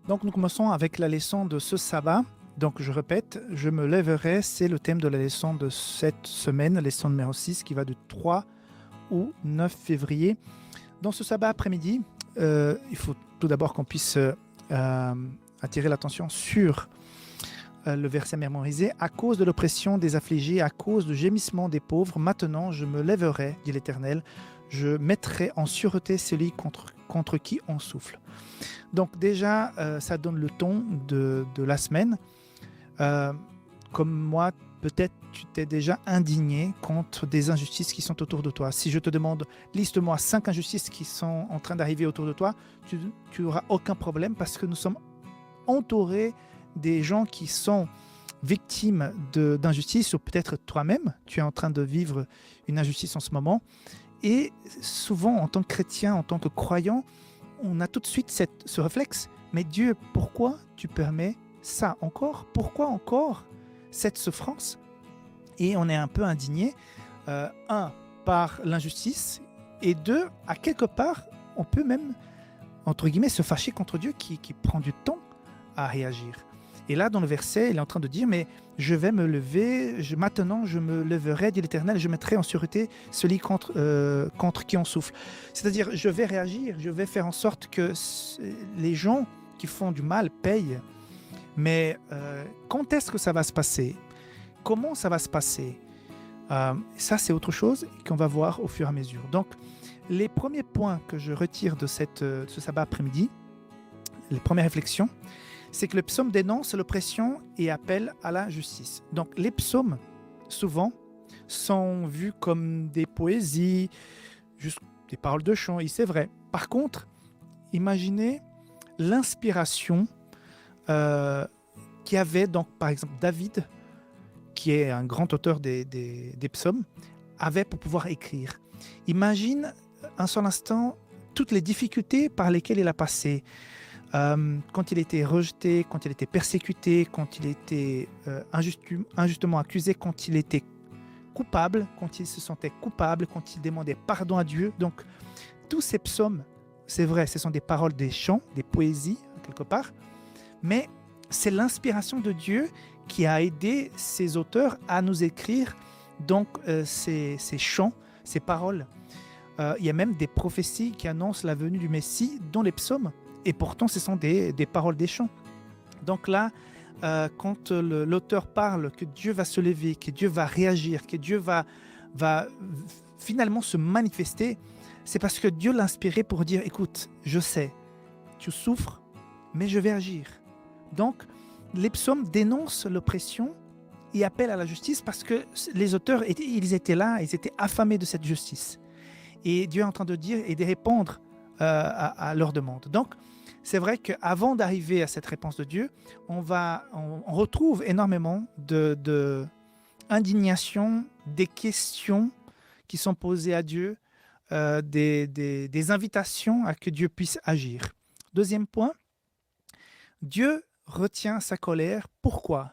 Donc nous commençons avec la leçon de ce sabbat. Donc je répète, je me lèverai, c'est le thème de la leçon de cette semaine, leçon numéro 6 qui va du 3 au 9 février. Dans ce sabbat après-midi, il faut tout d'abord qu'on puisse attirer l'attention sur le verset mémorisé. À cause de l'oppression des affligés, à cause du gémissement des pauvres, maintenant je me lèverai, dit l'Éternel, je mettrai en sûreté celui contre qui on souffle. Donc déjà, ça donne le ton de la semaine. Comme moi, peut-être tu t'es déjà indigné contre des injustices qui sont autour de toi. Si je te demande, liste-moi 5 injustices qui sont en train d'arriver autour de toi, tu n'auras aucun problème parce que nous sommes entourés des gens qui sont victimes d'injustice, ou peut-être toi-même, tu es en train de vivre une injustice en ce moment. Et souvent, en tant que chrétien, en tant que croyant, on a tout de suite ce réflexe. Mais Dieu, pourquoi tu permets ça encore? Pourquoi encore cette souffrance? Et on est un peu indigné, un, par l'injustice, et deux, à quelque part, on peut même, entre guillemets, se fâcher contre Dieu qui prend du temps à réagir. Et là, dans le verset, il est en train de dire, mais je vais me lever, maintenant je me leverai, dit l'Éternel, je mettrai en sûreté celui contre qui on souffle. C'est-à-dire, je vais réagir, je vais faire en sorte que les gens qui font du mal payent. Mais quand est-ce que ça va se passer? Comment ça va se passer? Ça, c'est autre chose qu'on va voir au fur et à mesure. Donc, les premiers points que je retire de ce sabbat après-midi, les premières réflexions, c'est que le psaume dénonce l'oppression et appelle à la justice. Donc les psaumes, souvent, sont vus comme des poésies, juste des paroles de chant, et c'est vrai. Par contre, imaginez l'inspiration qu'avait donc, par exemple, David, qui est un grand auteur des psaumes, avait pour pouvoir écrire. Imagine un seul instant toutes les difficultés par lesquelles il a passé. Quand il était rejeté, quand il était persécuté, quand il était injustement accusé, quand il était coupable, quand il se sentait coupable, quand il demandait pardon à Dieu. Donc, tous ces psaumes, c'est vrai, ce sont des paroles, des chants, des poésies, quelque part, mais c'est l'inspiration de Dieu qui a aidé ces auteurs à nous écrire donc ces chants, ces paroles. Il y a même des prophéties qui annoncent la venue du Messie dans les psaumes. Et pourtant, ce sont des paroles des chants. Donc là, quand l'auteur parle que Dieu va se lever, que Dieu va réagir, que Dieu va finalement se manifester, c'est parce que Dieu l'a inspiré pour dire, écoute, je sais, tu souffres, mais je vais agir. Donc, les psaumes dénoncent l'oppression et appellent à la justice parce que les auteurs, ils étaient là, ils étaient affamés de cette justice. Et Dieu est en train de dire et de répondre à leurs demandes. Donc, c'est vrai qu'avant d'arriver à cette réponse de Dieu, on retrouve énormément d'indignation, des questions qui sont posées à Dieu, des invitations à que Dieu puisse agir. Deuxième point, Dieu retient sa colère. Pourquoi?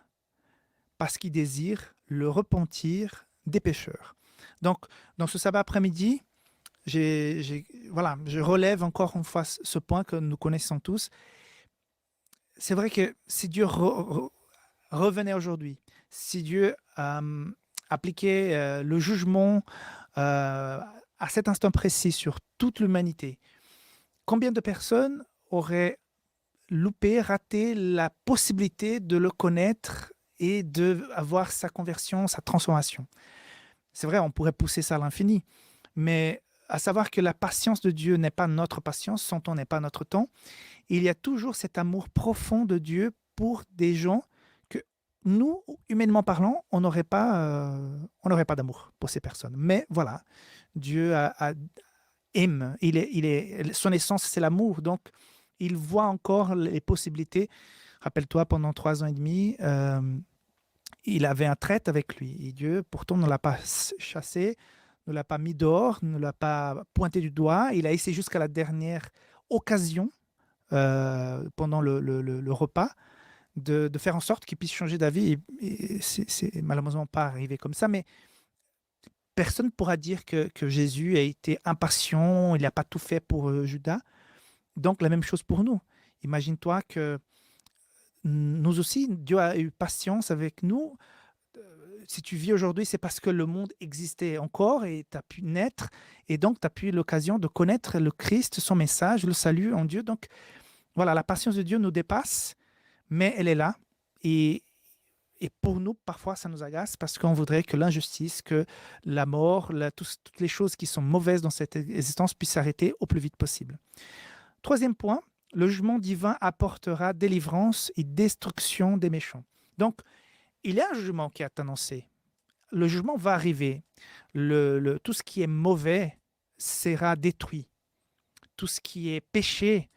Parce qu'il désire le repentir des pécheurs. Donc, dans ce sabbat après-midi, je relève encore une fois ce point que nous connaissons tous. C'est vrai que si Dieu revenait aujourd'hui, si Dieu appliquait le jugement à cet instant précis sur toute l'humanité, combien de personnes auraient loupé, raté la possibilité de le connaître et d'avoir sa conversion, sa transformation? C'est vrai, on pourrait pousser ça à l'infini, mais à savoir que la patience de Dieu n'est pas notre patience, son temps n'est pas notre temps. Il y a toujours cet amour profond de Dieu pour des gens que nous, humainement parlant, on n'aurait pas d'amour pour ces personnes. Mais voilà, Dieu aime, son essence, c'est l'amour. Donc, il voit encore les possibilités. Rappelle-toi, pendant 3 ans et demi, il avait un traite avec lui. Et Dieu, pourtant, ne l'a pas chassé, ne l'a pas mis dehors, ne l'a pas pointé du doigt. Il a essayé jusqu'à la dernière occasion, pendant le repas, de faire en sorte qu'il puisse changer d'avis. Et c'est malheureusement pas arrivé comme ça, mais personne ne pourra dire que Jésus a été impatient, il n'a pas tout fait pour Judas. Donc la même chose pour nous. Imagine-toi que nous aussi, Dieu a eu patience avec nous. Si tu vis aujourd'hui, c'est parce que le monde existait encore et tu as pu naître et donc tu as pu l'occasion de connaître le Christ, son message, le salut en Dieu. Donc voilà, la patience de Dieu nous dépasse, mais elle est là. Et, et pour nous, parfois, ça nous agace parce qu'on voudrait que l'injustice, que la mort, toutes les choses qui sont mauvaises dans cette existence puissent s'arrêter au plus vite possible. Troisième point, le jugement divin apportera délivrance et destruction des méchants. Donc, il y a un jugement qui est annoncé. Le jugement va arriver. Tout ce qui est mauvais sera détruit. Tout ce qui est péché,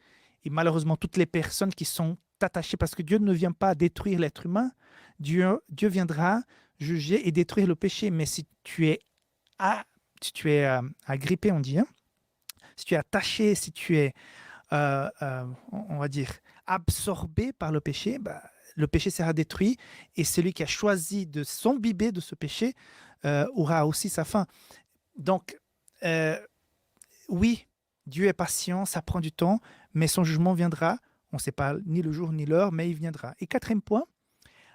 et malheureusement toutes les personnes qui sont attachées, parce que Dieu ne vient pas détruire l'être humain, Dieu viendra juger et détruire le péché. Mais si tu es agrippé, on dit, hein, si tu es attaché, si tu es, on va dire, absorbé par le péché sera détruit et celui qui a choisi de s'imbiber de ce péché aura aussi sa fin. Donc, euh, oui, Dieu est patient, ça prend du temps, mais son jugement viendra. On ne sait pas ni le jour ni l'heure, mais il viendra. Et quatrième point,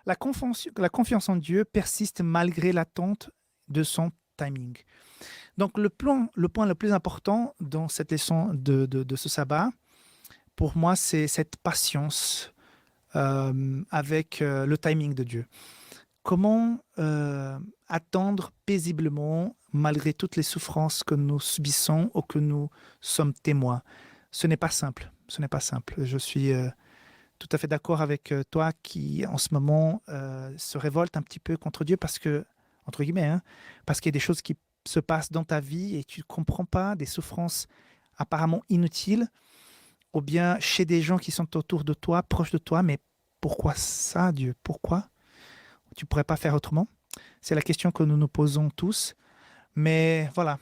la confiance en Dieu persiste malgré l'attente de son timing. Donc le point le plus important dans cette leçon de ce sabbat, pour moi, c'est cette patience avec le timing de Dieu. Comment attendre paisiblement malgré toutes les souffrances que nous subissons ou que nous sommes témoins? Ce n'est pas simple. Ce n'est pas simple. Je suis tout à fait d'accord avec toi qui, en ce moment, se révolte un petit peu contre Dieu parce que, entre guillemets, hein, parce qu'il y a des choses qui se passent dans ta vie et tu ne comprends pas, des souffrances apparemment inutiles, ou bien chez des gens qui sont autour de toi, proches de toi, mais pourquoi ça, Dieu? Pourquoi? Tu ne pourrais pas faire autrement? C'est la question que nous nous posons tous. Mais voilà,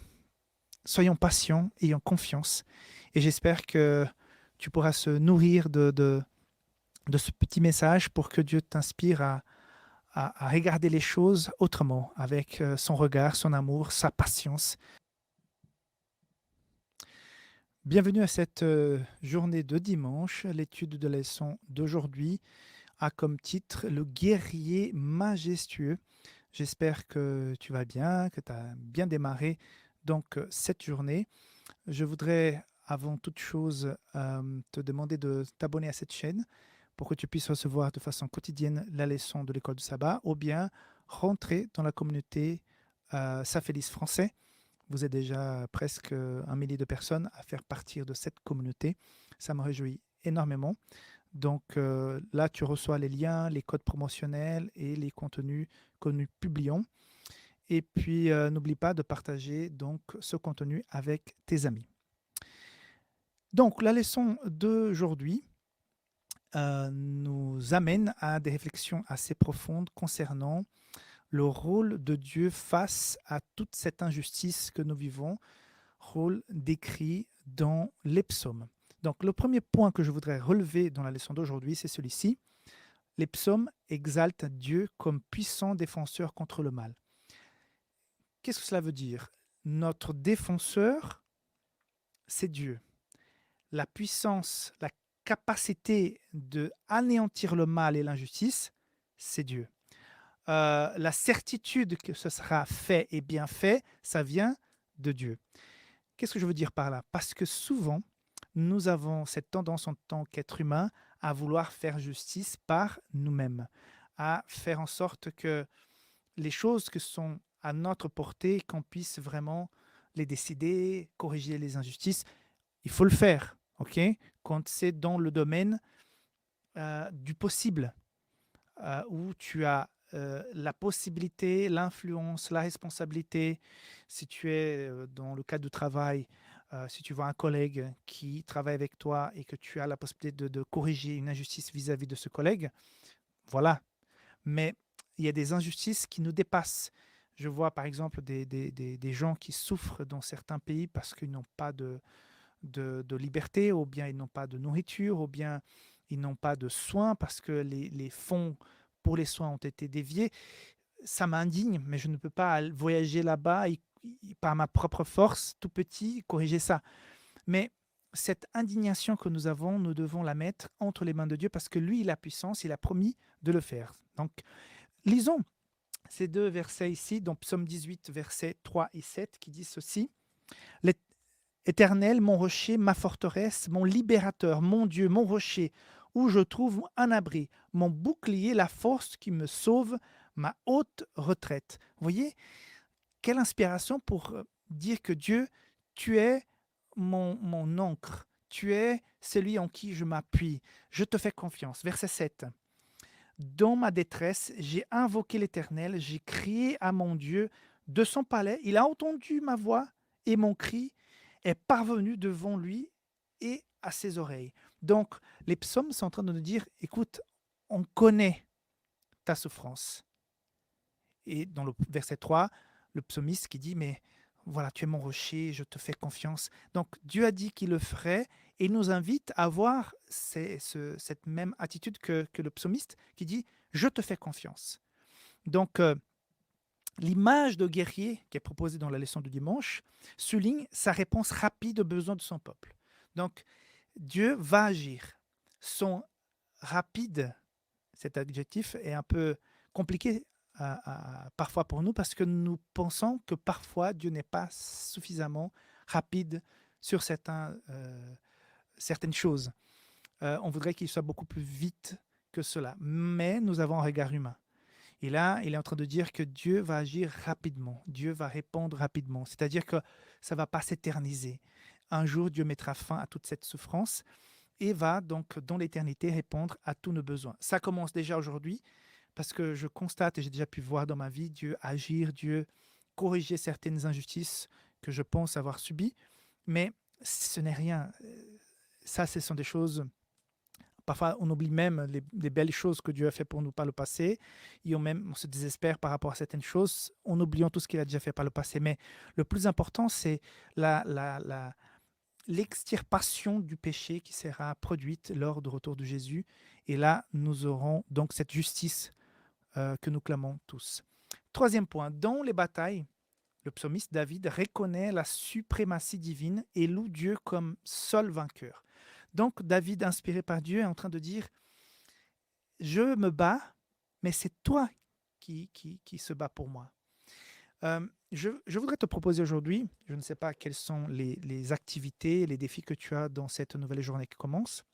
soyons patients, ayons confiance. Et j'espère que tu pourras se nourrir de ce petit message pour que Dieu t'inspire à regarder les choses autrement, avec son regard, son amour, sa patience. Bienvenue à cette journée de dimanche. L'étude de la leçon d'aujourd'hui a comme titre Le guerrier majestueux. J'espère que tu vas bien, que tu as bien démarré donc cette journée. Je voudrais avant toute chose te demander de t'abonner à cette chaîne pour que tu puisses recevoir de façon quotidienne la leçon de l'école du sabbat ou bien rentrer dans la communauté Safélis français. Vous êtes déjà presque 1 millier de personnes à faire partie de cette communauté. Ça me réjouit énormément. Donc là, tu reçois les liens, les codes promotionnels et les contenus que nous publions. Et puis, n'oublie pas de partager donc ce contenu avec tes amis. Donc, la leçon d'aujourd'hui nous amène à des réflexions assez profondes concernant le rôle de Dieu face à toute cette injustice que nous vivons, rôle décrit dans les psaumes. Donc, le premier point que je voudrais relever dans la leçon d'aujourd'hui, c'est celui-ci. Les psaumes exaltent Dieu comme puissant défenseur contre le mal. Qu'est-ce que cela veut dire? Notre défenseur, c'est Dieu. La puissance, la capacité de anéantir le mal et l'injustice, c'est Dieu. La certitude que ce sera fait et bien fait, ça vient de Dieu. Qu'est-ce que je veux dire par là? Parce que souvent, nous avons cette tendance en tant qu'être humain à vouloir faire justice par nous-mêmes, à faire en sorte que les choses que sont à notre portée, qu'on puisse vraiment les décider, corriger les injustices, il faut le faire, ok? Quand c'est dans le domaine du possible, où tu as la possibilité, l'influence, la responsabilité. Si tu es dans le cadre du travail, si tu vois un collègue qui travaille avec toi et que tu as la possibilité de corriger une injustice vis-à-vis de ce collègue, voilà. Mais il y a des injustices qui nous dépassent. Je vois par exemple des gens qui souffrent dans certains pays parce qu'ils n'ont pas de liberté, ou bien ils n'ont pas de nourriture, ou bien ils n'ont pas de soins parce que les fonds pour les soins ont été déviés. Ça m'indigne, mais je ne peux pas voyager là-bas et par ma propre force, tout petit, corriger ça. Mais cette indignation que nous avons, nous devons la mettre entre les mains de Dieu parce que lui, il a la puissance, il a promis de le faire. Donc, lisons ces deux versets ici, dans Psaume 18, versets 3 et 7, qui disent ceci. Éternel, mon rocher, ma forteresse, mon libérateur, mon Dieu, mon rocher, où je trouve un abri, mon bouclier, la force qui me sauve, ma haute retraite. Vous voyez, quelle inspiration pour dire que Dieu, tu es mon ancre, tu es celui en qui je m'appuie, je te fais confiance. Verset 7. Dans ma détresse, j'ai invoqué l'Éternel, j'ai crié à mon Dieu de son palais. Il a entendu ma voix et mon cri est parvenu devant lui et à ses oreilles. Donc, les psaumes sont en train de nous dire, écoute, on connaît ta souffrance. Et dans le verset 3, le psalmiste qui dit, mais voilà, tu es mon rocher, je te fais confiance. Donc, Dieu a dit qu'il le ferait et il nous invite à avoir cette même attitude que le psalmiste qui dit, je te fais confiance. Donc, l'image de guerrier qui est proposée dans la leçon du dimanche souligne sa réponse rapide aux besoins de son peuple. Donc, Dieu va agir. Son rapide, cet adjectif est un peu compliqué parfois pour nous parce que nous pensons que parfois Dieu n'est pas suffisamment rapide sur certaines choses. On voudrait qu'il soit beaucoup plus vite que cela, mais nous avons un regard humain. Et là, il est en train de dire que Dieu va agir rapidement, Dieu va répondre rapidement, c'est-à-dire que ça ne va pas s'éterniser. Un jour, Dieu mettra fin à toute cette souffrance et va donc dans l'éternité répondre à tous nos besoins. Ça commence déjà aujourd'hui parce que je constate et j'ai déjà pu voir dans ma vie Dieu agir, Dieu corriger certaines injustices que je pense avoir subies, mais ce n'est rien. Ça, ce sont des choses. Parfois, on oublie même les belles choses que Dieu a fait pour nous par le passé. Et on se désespère par rapport à certaines choses en oubliant tout ce qu'il a déjà fait par le passé. Mais le plus important, c'est l'extirpation du péché qui sera produite lors du retour de Jésus. Et là, nous aurons donc cette justice que nous clamons tous. Troisième point, dans les batailles, le psalmiste David reconnaît la suprématie divine et loue Dieu comme seul vainqueur. Donc David, inspiré par Dieu, est en train de dire, je me bats, mais c'est toi qui se bat pour moi. Je voudrais te proposer aujourd'hui, je ne sais pas quelles sont les activités, les défis que tu as dans cette nouvelle journée qui commence,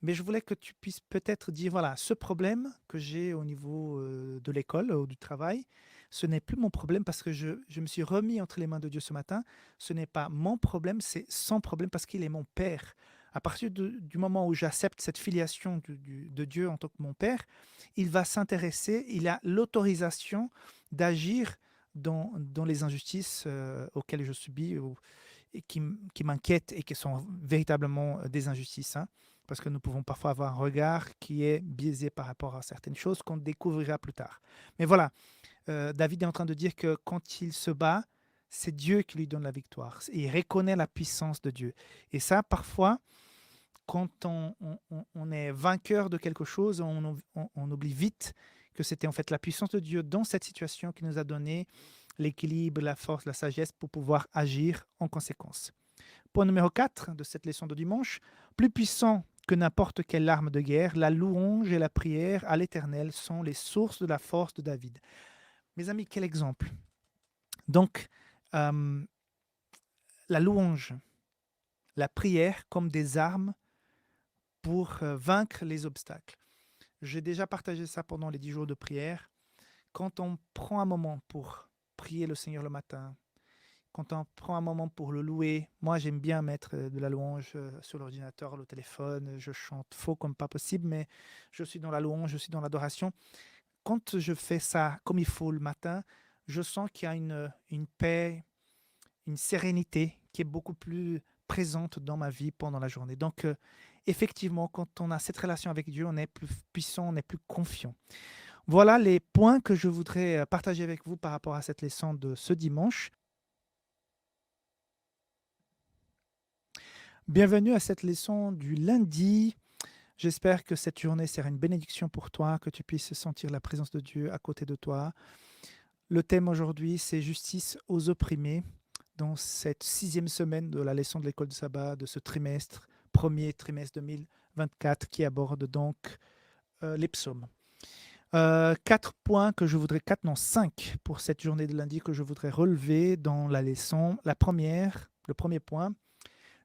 mais je voulais que tu puisses peut-être dire, voilà, ce problème que j'ai au niveau de l'école ou du travail, ce n'est plus mon problème parce que je me suis remis entre les mains de Dieu ce matin. Ce n'est pas mon problème, c'est son problème parce qu'il est mon Père. À partir du moment où j'accepte cette filiation de Dieu en tant que mon Père, il va s'intéresser, il a l'autorisation d'agir dans les injustices auxquelles je subis et qui m'inquiètent et qui sont véritablement des injustices. Hein, parce que nous pouvons parfois avoir un regard qui est biaisé par rapport à certaines choses qu'on découvrira plus tard. Mais voilà, David est en train de dire que quand il se bat, c'est Dieu qui lui donne la victoire. Il reconnaît la puissance de Dieu. Et ça, parfois, quand on est vainqueur de quelque chose, on oublie vite que c'était en fait la puissance de Dieu dans cette situation qui nous a donné l'équilibre, la force, la sagesse pour pouvoir agir en conséquence. Point numéro 4 de cette leçon de dimanche, plus puissant que n'importe quelle arme de guerre, la louange et la prière à l'Éternel sont les sources de la force de David. Mes amis, quel exemple. Donc, la louange, la prière comme des armes pour vaincre les obstacles. J'ai déjà partagé ça pendant les 10 jours de prière. Quand on prend un moment pour prier le Seigneur le matin, quand on prend un moment pour le louer, moi j'aime bien mettre de la louange sur l'ordinateur, le téléphone, je chante faux comme pas possible, mais je suis dans la louange, je suis dans l'adoration. Quand je fais ça comme il faut le matin, je sens qu'il y a une paix, une sérénité qui est beaucoup plus présente dans ma vie pendant la journée. Donc effectivement, quand on a cette relation avec Dieu, on est plus puissant, on est plus confiant. Voilà les points que je voudrais partager avec vous par rapport à cette leçon de ce dimanche. Bienvenue à cette leçon du lundi. J'espère que cette journée sera une bénédiction pour toi, que tu puisses sentir la présence de Dieu à côté de toi. Le thème aujourd'hui, c'est justice aux opprimés. dans cette 6e semaine de la leçon de l'école de sabbat de ce trimestre, premier trimestre 2024, qui aborde donc les psaumes. 4 points que je voudrais, 4 non 5 pour cette journée de lundi que je voudrais relever dans la leçon. Le premier point,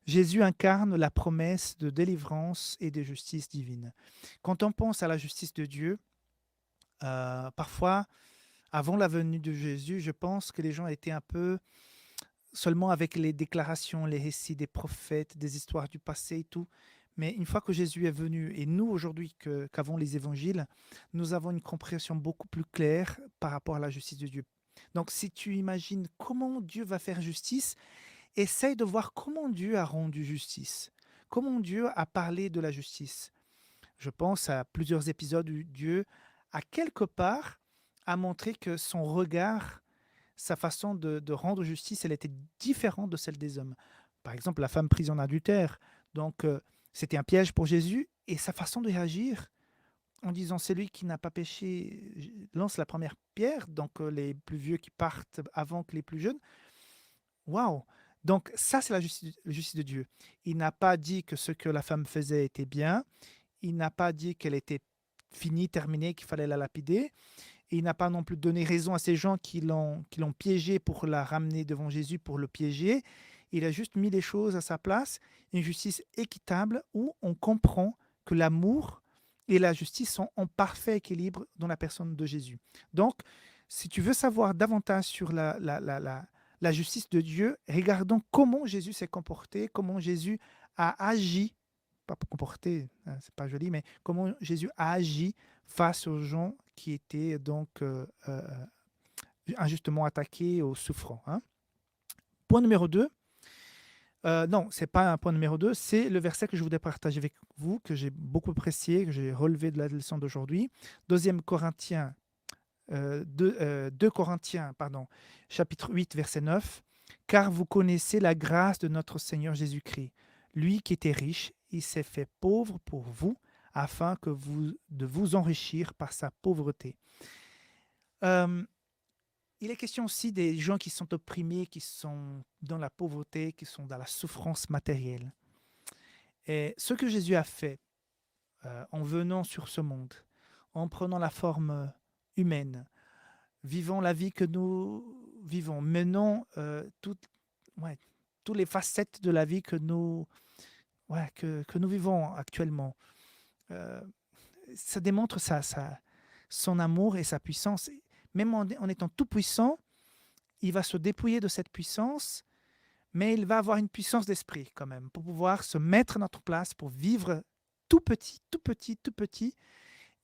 Jésus incarne la promesse de délivrance et de justice divine. Quand on pense à la justice de Dieu, parfois, avant la venue de Jésus, je pense que les gens étaient un peu seulement avec les déclarations, les récits des prophètes, des histoires du passé et tout. Mais une fois que Jésus est venu, et nous aujourd'hui qu'avons les évangiles, nous avons une compréhension beaucoup plus claire par rapport à la justice de Dieu. Donc si tu imagines comment Dieu va faire justice, essaye de voir comment Dieu a rendu justice, comment Dieu a parlé de la justice. Je pense à plusieurs épisodes où Dieu a quelque part a montré que son regard, sa façon de rendre justice, elle était différente de celle des hommes. Par exemple, la femme prise en adultère. Donc, c'était un piège pour Jésus et sa façon de réagir en disant celui qui n'a pas péché lance la première pierre, donc les plus vieux qui partent avant que les plus jeunes. Waouh! Donc, ça, c'est la justice de Dieu. Il n'a pas dit que ce que la femme faisait était bien. Il n'a pas dit qu'elle était finie, terminée, qu'il fallait la lapider. Et il n'a pas non plus donné raison à ces gens qui l'ont piégé pour la ramener devant Jésus, pour le piéger. Il a juste mis les choses à sa place, une justice équitable où on comprend que l'amour et la justice sont en parfait équilibre dans la personne de Jésus. Donc, si tu veux savoir davantage sur la justice de Dieu, regardons comment Jésus s'est comporté, comment Jésus a agi, pas comporté, hein, c'est pas joli, mais comment Jésus a agi face aux gens qui étaient donc injustement attaqués ou souffrants. Hein. Point numéro 2, non, ce n'est pas un point numéro 2, c'est le verset que je voudrais partager avec vous, que j'ai beaucoup apprécié, que j'ai relevé de la leçon d'aujourd'hui. 2 Corinthiens, 2 Corinthiens, pardon, chapitre 8, verset 9. « Car vous connaissez la grâce de notre Seigneur Jésus-Christ. Lui qui était riche, il s'est fait pauvre pour vous, afin de vous enrichir par sa pauvreté. » Il est question aussi des gens qui sont opprimés, qui sont dans la pauvreté, qui sont dans la souffrance matérielle. Et ce que Jésus a fait en venant sur ce monde, en prenant la forme humaine, vivant la vie que nous vivons, menant toutes les facettes de la vie que nous vivons actuellement, ça démontre son amour et sa puissance. Même en étant tout puissant, il va se dépouiller de cette puissance, mais il va avoir une puissance d'esprit quand même, pour pouvoir se mettre à notre place, pour vivre tout petit, tout petit, tout petit,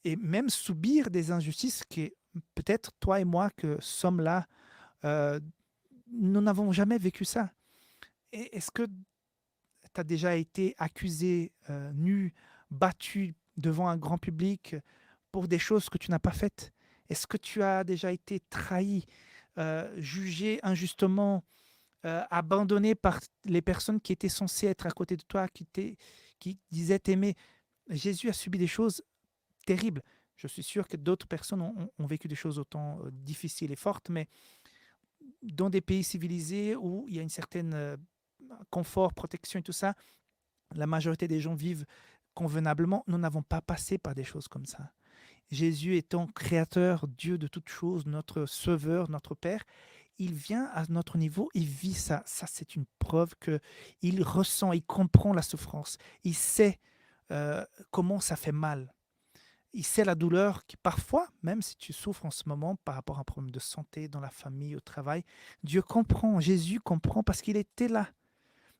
et même subir des injustices que peut-être toi et moi que sommes là, nous n'avons jamais vécu ça. Est-ce que tu as déjà été accusé, nu, battu devant un grand public pour des choses que tu n'as pas faites? Est-ce que tu as déjà été trahi, jugé injustement, abandonné par les personnes qui étaient censées être à côté de toi, qui disaient t'aimer? Jésus a subi des choses terribles. Je suis sûr que d'autres personnes ont vécu des choses autant difficiles et fortes, mais dans des pays civilisés où il y a une certaine confort, protection et tout ça, la majorité des gens vivent convenablement. Nous n'avons pas passé par des choses comme ça. Jésus étant créateur, Dieu de toutes choses, notre sauveur, notre Père, il vient à notre niveau, il vit ça. Ça, c'est une preuve qu'il ressent, il comprend la souffrance. Il sait comment ça fait mal. Il sait la douleur qui parfois, même si tu souffres en ce moment par rapport à un problème de santé, dans la famille, au travail, Dieu comprend, Jésus comprend parce qu'il était là.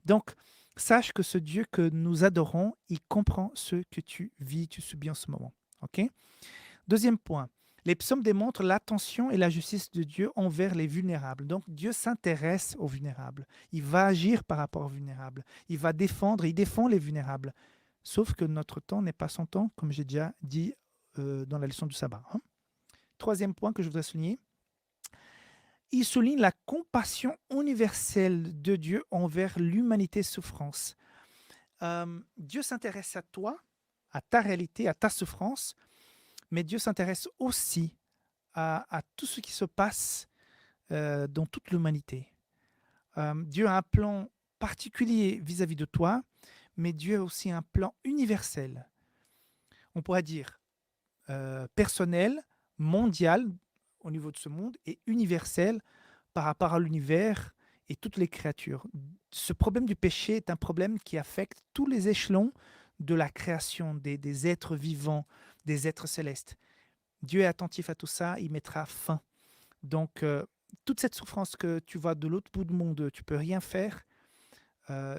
Donc, sache que ce Dieu que nous adorons, il comprend ce que tu vis, tu subis en ce moment. Ok? Deuxième point, les psaumes démontrent l'attention et la justice de Dieu envers les vulnérables. Donc, Dieu s'intéresse aux vulnérables. Il va agir par rapport aux vulnérables. Il va défendre, il défend les vulnérables. Sauf que notre temps n'est pas son temps, comme j'ai déjà dit dans la leçon du sabbat. Hein. Troisième point que je voudrais souligner, il souligne la compassion universelle de Dieu envers l'humanité souffrance. Dieu s'intéresse à toi, à ta réalité, à ta souffrance, mais Dieu s'intéresse aussi à tout ce qui se passe dans toute l'humanité. Dieu a un plan particulier vis-à-vis de toi, mais Dieu a aussi un plan universel. On pourrait dire personnel, mondial au niveau de ce monde et universel par rapport à l'univers et toutes les créatures. Ce problème du péché est un problème qui affecte tous les échelons de la création des êtres vivants, des êtres célestes. Dieu est attentif à tout ça, il mettra fin. Donc, toute cette souffrance que tu vois de l'autre bout du monde, tu peux rien faire.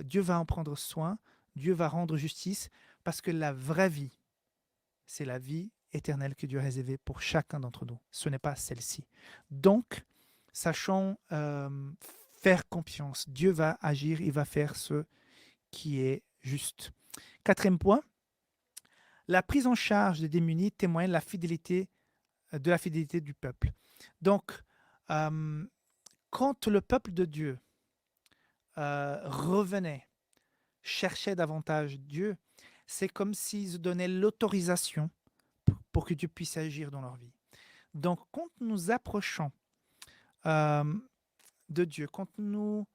Dieu va en prendre soin, Dieu va rendre justice, parce que la vraie vie, c'est la vie éternelle que Dieu a réservée pour chacun d'entre nous. Ce n'est pas celle-ci. Donc, sachons faire confiance. Dieu va agir, il va faire ce qui est juste. Quatrième point, la prise en charge des démunis témoigne de la fidélité du peuple. Donc, euh, quand le peuple de Dieu revenait, cherchait davantage Dieu, c'est comme s'ils donnaient l'autorisation pour que Dieu puisse agir dans leur vie. Donc, quand nous approchons euh, de Dieu, quand nous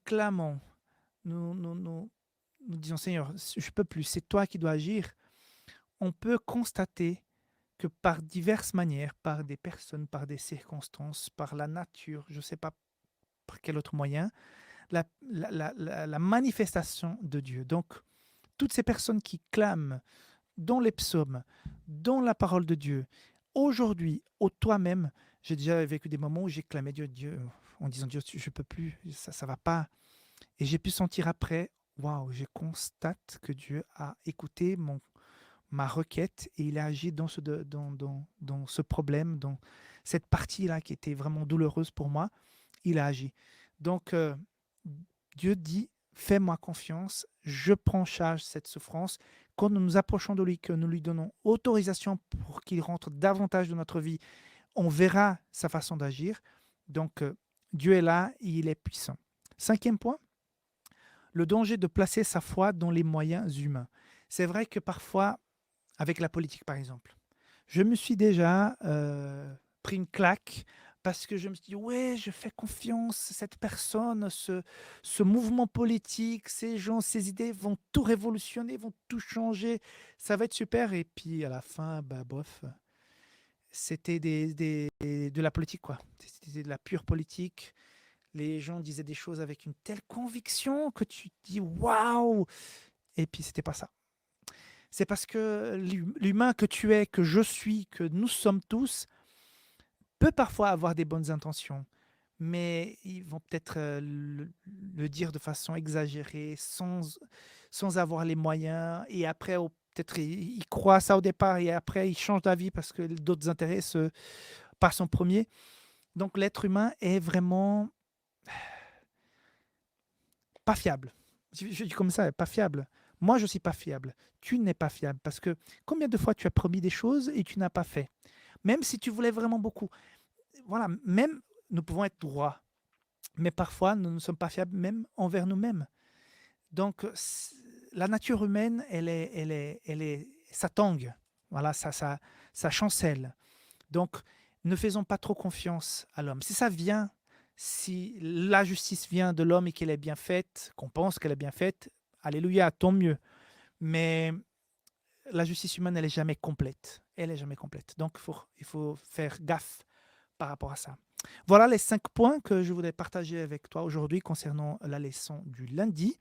clamons, nous disons Seigneur, je ne peux plus, c'est toi qui dois agir, on peut constater que par diverses manières, par des personnes, par des circonstances, par la nature, je ne sais pas par quel autre moyen, la manifestation de Dieu. Donc, toutes ces personnes qui clament dans les psaumes, dans la parole de Dieu, aujourd'hui, au toi-même, j'ai déjà vécu des moments où j'ai clamé Dieu, Dieu, en disant Dieu, je ne peux plus, ça ne va pas. Et j'ai pu sentir après, waouh, je constate que Dieu a écouté ma requête et il a agi dans ce problème, dans cette partie-là qui était vraiment douloureuse pour moi. Il a agi. Donc, Dieu dit, fais-moi confiance, je prends charge de cette souffrance. Quand nous nous approchons de lui, que nous lui donnons autorisation pour qu'il rentre davantage dans notre vie, on verra sa façon d'agir. Donc, Dieu est là et il est puissant. Cinquième point, le danger de placer sa foi dans les moyens humains. C'est vrai que parfois, avec la politique par exemple, je me suis déjà pris une claque parce que je me suis dit, ouais, je fais confiance, cette personne, ce mouvement politique, ces gens, ces idées vont tout révolutionner, vont tout changer, ça va être super. Et puis à la fin, bah, bof, c'était de la politique, quoi. C'était de la pure politique. Les gens disaient des choses avec une telle conviction que tu te dis, waouh! Et puis c'était pas ça. C'est parce que l'humain que tu es, que je suis, que nous sommes tous, peut parfois avoir des bonnes intentions, mais ils vont peut-être le dire de façon exagérée, sans avoir les moyens, et après, peut-être ils croient ça au départ, et après, ils changent d'avis parce que d'autres intérêts passent en premier. Donc l'être humain est vraiment pas fiable. Je dis comme ça, pas fiable. Moi, je ne suis pas fiable. Tu n'es pas fiable parce que combien de fois tu as promis des choses et tu n'as pas fait? Même si tu voulais vraiment beaucoup. Voilà, même nous pouvons être droits, mais parfois nous ne sommes pas fiables même envers nous-mêmes. Donc, la nature humaine, ça tangue. Voilà, ça chancelle. Donc, ne faisons pas trop confiance à l'homme. Si la justice vient de l'homme et qu'elle est bien faite, qu'on pense qu'elle est bien faite, alléluia, tant mieux. Mais la justice humaine, elle n'est jamais complète. Elle est jamais complète. Donc, il faut faire gaffe par rapport à ça. Voilà les 5 points que je voudrais partager avec toi aujourd'hui concernant la leçon du lundi.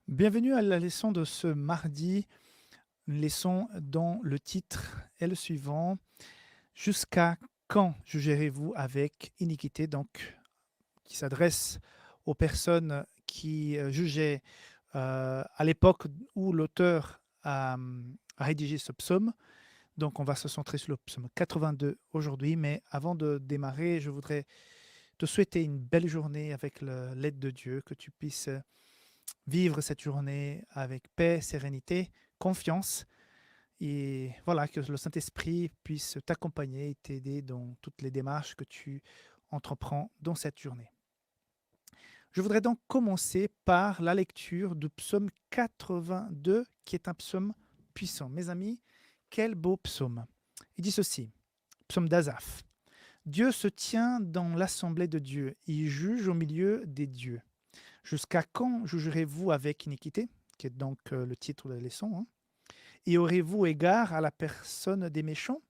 Bienvenue à la leçon de ce mardi, une leçon dont le titre est le suivant. Jusqu'à quand jugerez-vous avec iniquité? Donc, qui s'adresse aux personnes qui jugeaient à l'époque où l'auteur a rédigé ce psaume. Donc, on va se centrer sur le psaume 82 aujourd'hui. Mais avant de démarrer, je voudrais te souhaiter une belle journée avec l'aide de Dieu, que tu puisses vivre cette journée avec paix, sérénité, confiance. Et voilà, que le Saint-Esprit puisse t'accompagner et t'aider dans toutes les démarches que tu entreprends dans cette journée. Je voudrais donc commencer par la lecture du psaume 82, qui est un psaume puissant. Mes amis, quel beau psaume. Il dit ceci, psaume d'Asaph. Dieu se tient dans l'assemblée de Dieu. Il juge au milieu des dieux. Jusqu'à quand jugerez-vous avec iniquité, qui est donc le titre de la leçon, hein? Et aurez-vous égard à la personne des méchants?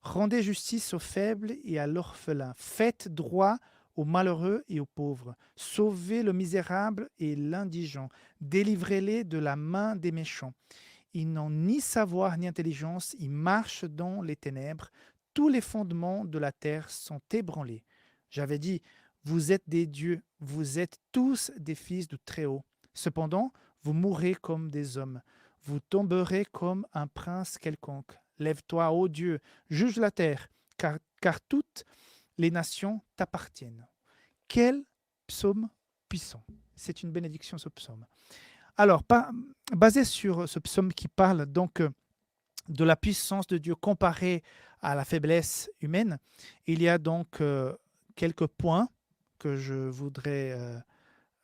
Rendez justice aux faibles et à l'orphelin. Faites droit aux malheureux et aux pauvres. Sauvez le misérable et l'indigent. Délivrez-les de la main des méchants. Ils n'ont ni savoir ni intelligence. Ils marchent dans les ténèbres. Tous les fondements de la terre sont ébranlés. J'avais dit, vous êtes des dieux. Vous êtes tous des fils du Très-Haut. Cependant, vous mourrez comme des hommes. Vous tomberez comme un prince quelconque. Lève-toi, ô Dieu, juge la terre, car toutes les nations t'appartiennent. Quel psaume puissant. C'est une bénédiction, ce psaume. Alors, basé sur ce psaume qui parle donc de la puissance de Dieu comparée à la faiblesse humaine, il y a donc quelques points que je voudrais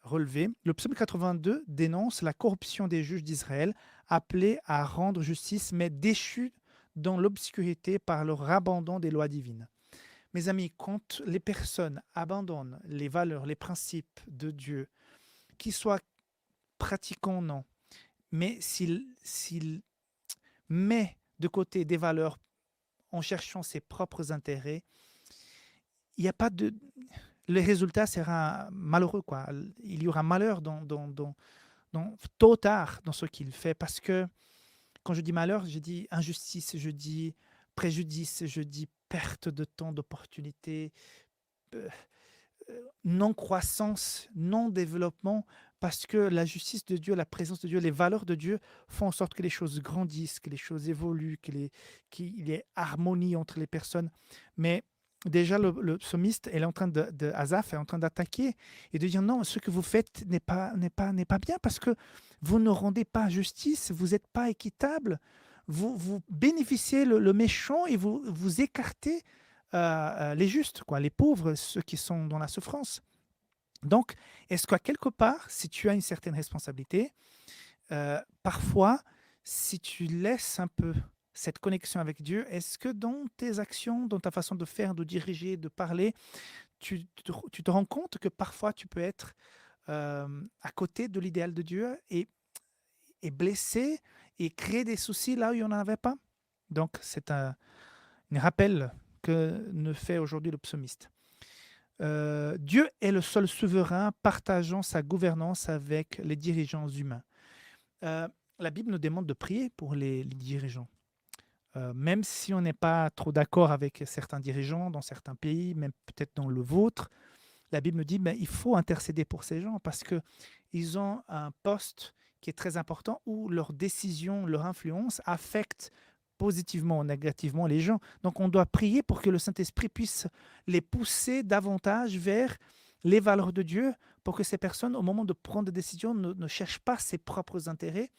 relever. Le psaume 82 dénonce la corruption des juges d'Israël, appelés à rendre justice, mais déchus dans l'obscurité par leur abandon des lois divines. Mes amis, quand les personnes abandonnent les valeurs, les principes de Dieu, qu'ils soient pratiquants ou non, mais s'il met de côté des valeurs en cherchant ses propres intérêts, il n'y a pas de... Le résultat sera malheureux, quoi. Il y aura malheur tôt ou tard dans ce qu'il fait, parce que quand je dis malheur, je dis injustice, je dis préjudice, je dis perte de temps, d'opportunité, euh, non-croissance, non-développement, parce que la justice de Dieu, la présence de Dieu, les valeurs de Dieu font en sorte que les choses grandissent, que les choses évoluent, qu'il y ait harmonie entre les personnes. Mais déjà, le psalmiste, Asaph est en train d'attaquer et de dire non, ce que vous faites n'est pas bien parce que vous ne rendez pas justice, vous n'êtes pas équitable, vous bénéficiez le méchant et vous écartez les justes, quoi, les pauvres, ceux qui sont dans la souffrance. Donc, est-ce qu'à quelque part, si tu as une certaine responsabilité, parfois, si tu laisses un peu cette connexion avec Dieu, est-ce que dans tes actions, dans ta façon de faire, de diriger, de parler, tu te rends compte que parfois tu peux être à côté de l'idéal de Dieu et blesser et créer des soucis là où il n'y en avait pas? Donc, c'est un rappel que ne fait aujourd'hui le psalmiste. Dieu est le seul souverain partageant sa gouvernance avec les dirigeants humains. La Bible nous demande de prier pour les dirigeants. Même si on n'est pas trop d'accord avec certains dirigeants dans certains pays, même peut-être dans le vôtre, la Bible nous dit il faut intercéder pour ces gens parce qu'ils ont un poste qui est très important où leurs décisions, leur influence affectent positivement ou négativement les gens. Donc on doit prier pour que le Saint-Esprit puisse les pousser davantage vers les valeurs de Dieu pour que ces personnes, au moment de prendre des décisions, ne cherchent pas ses propres intérêts,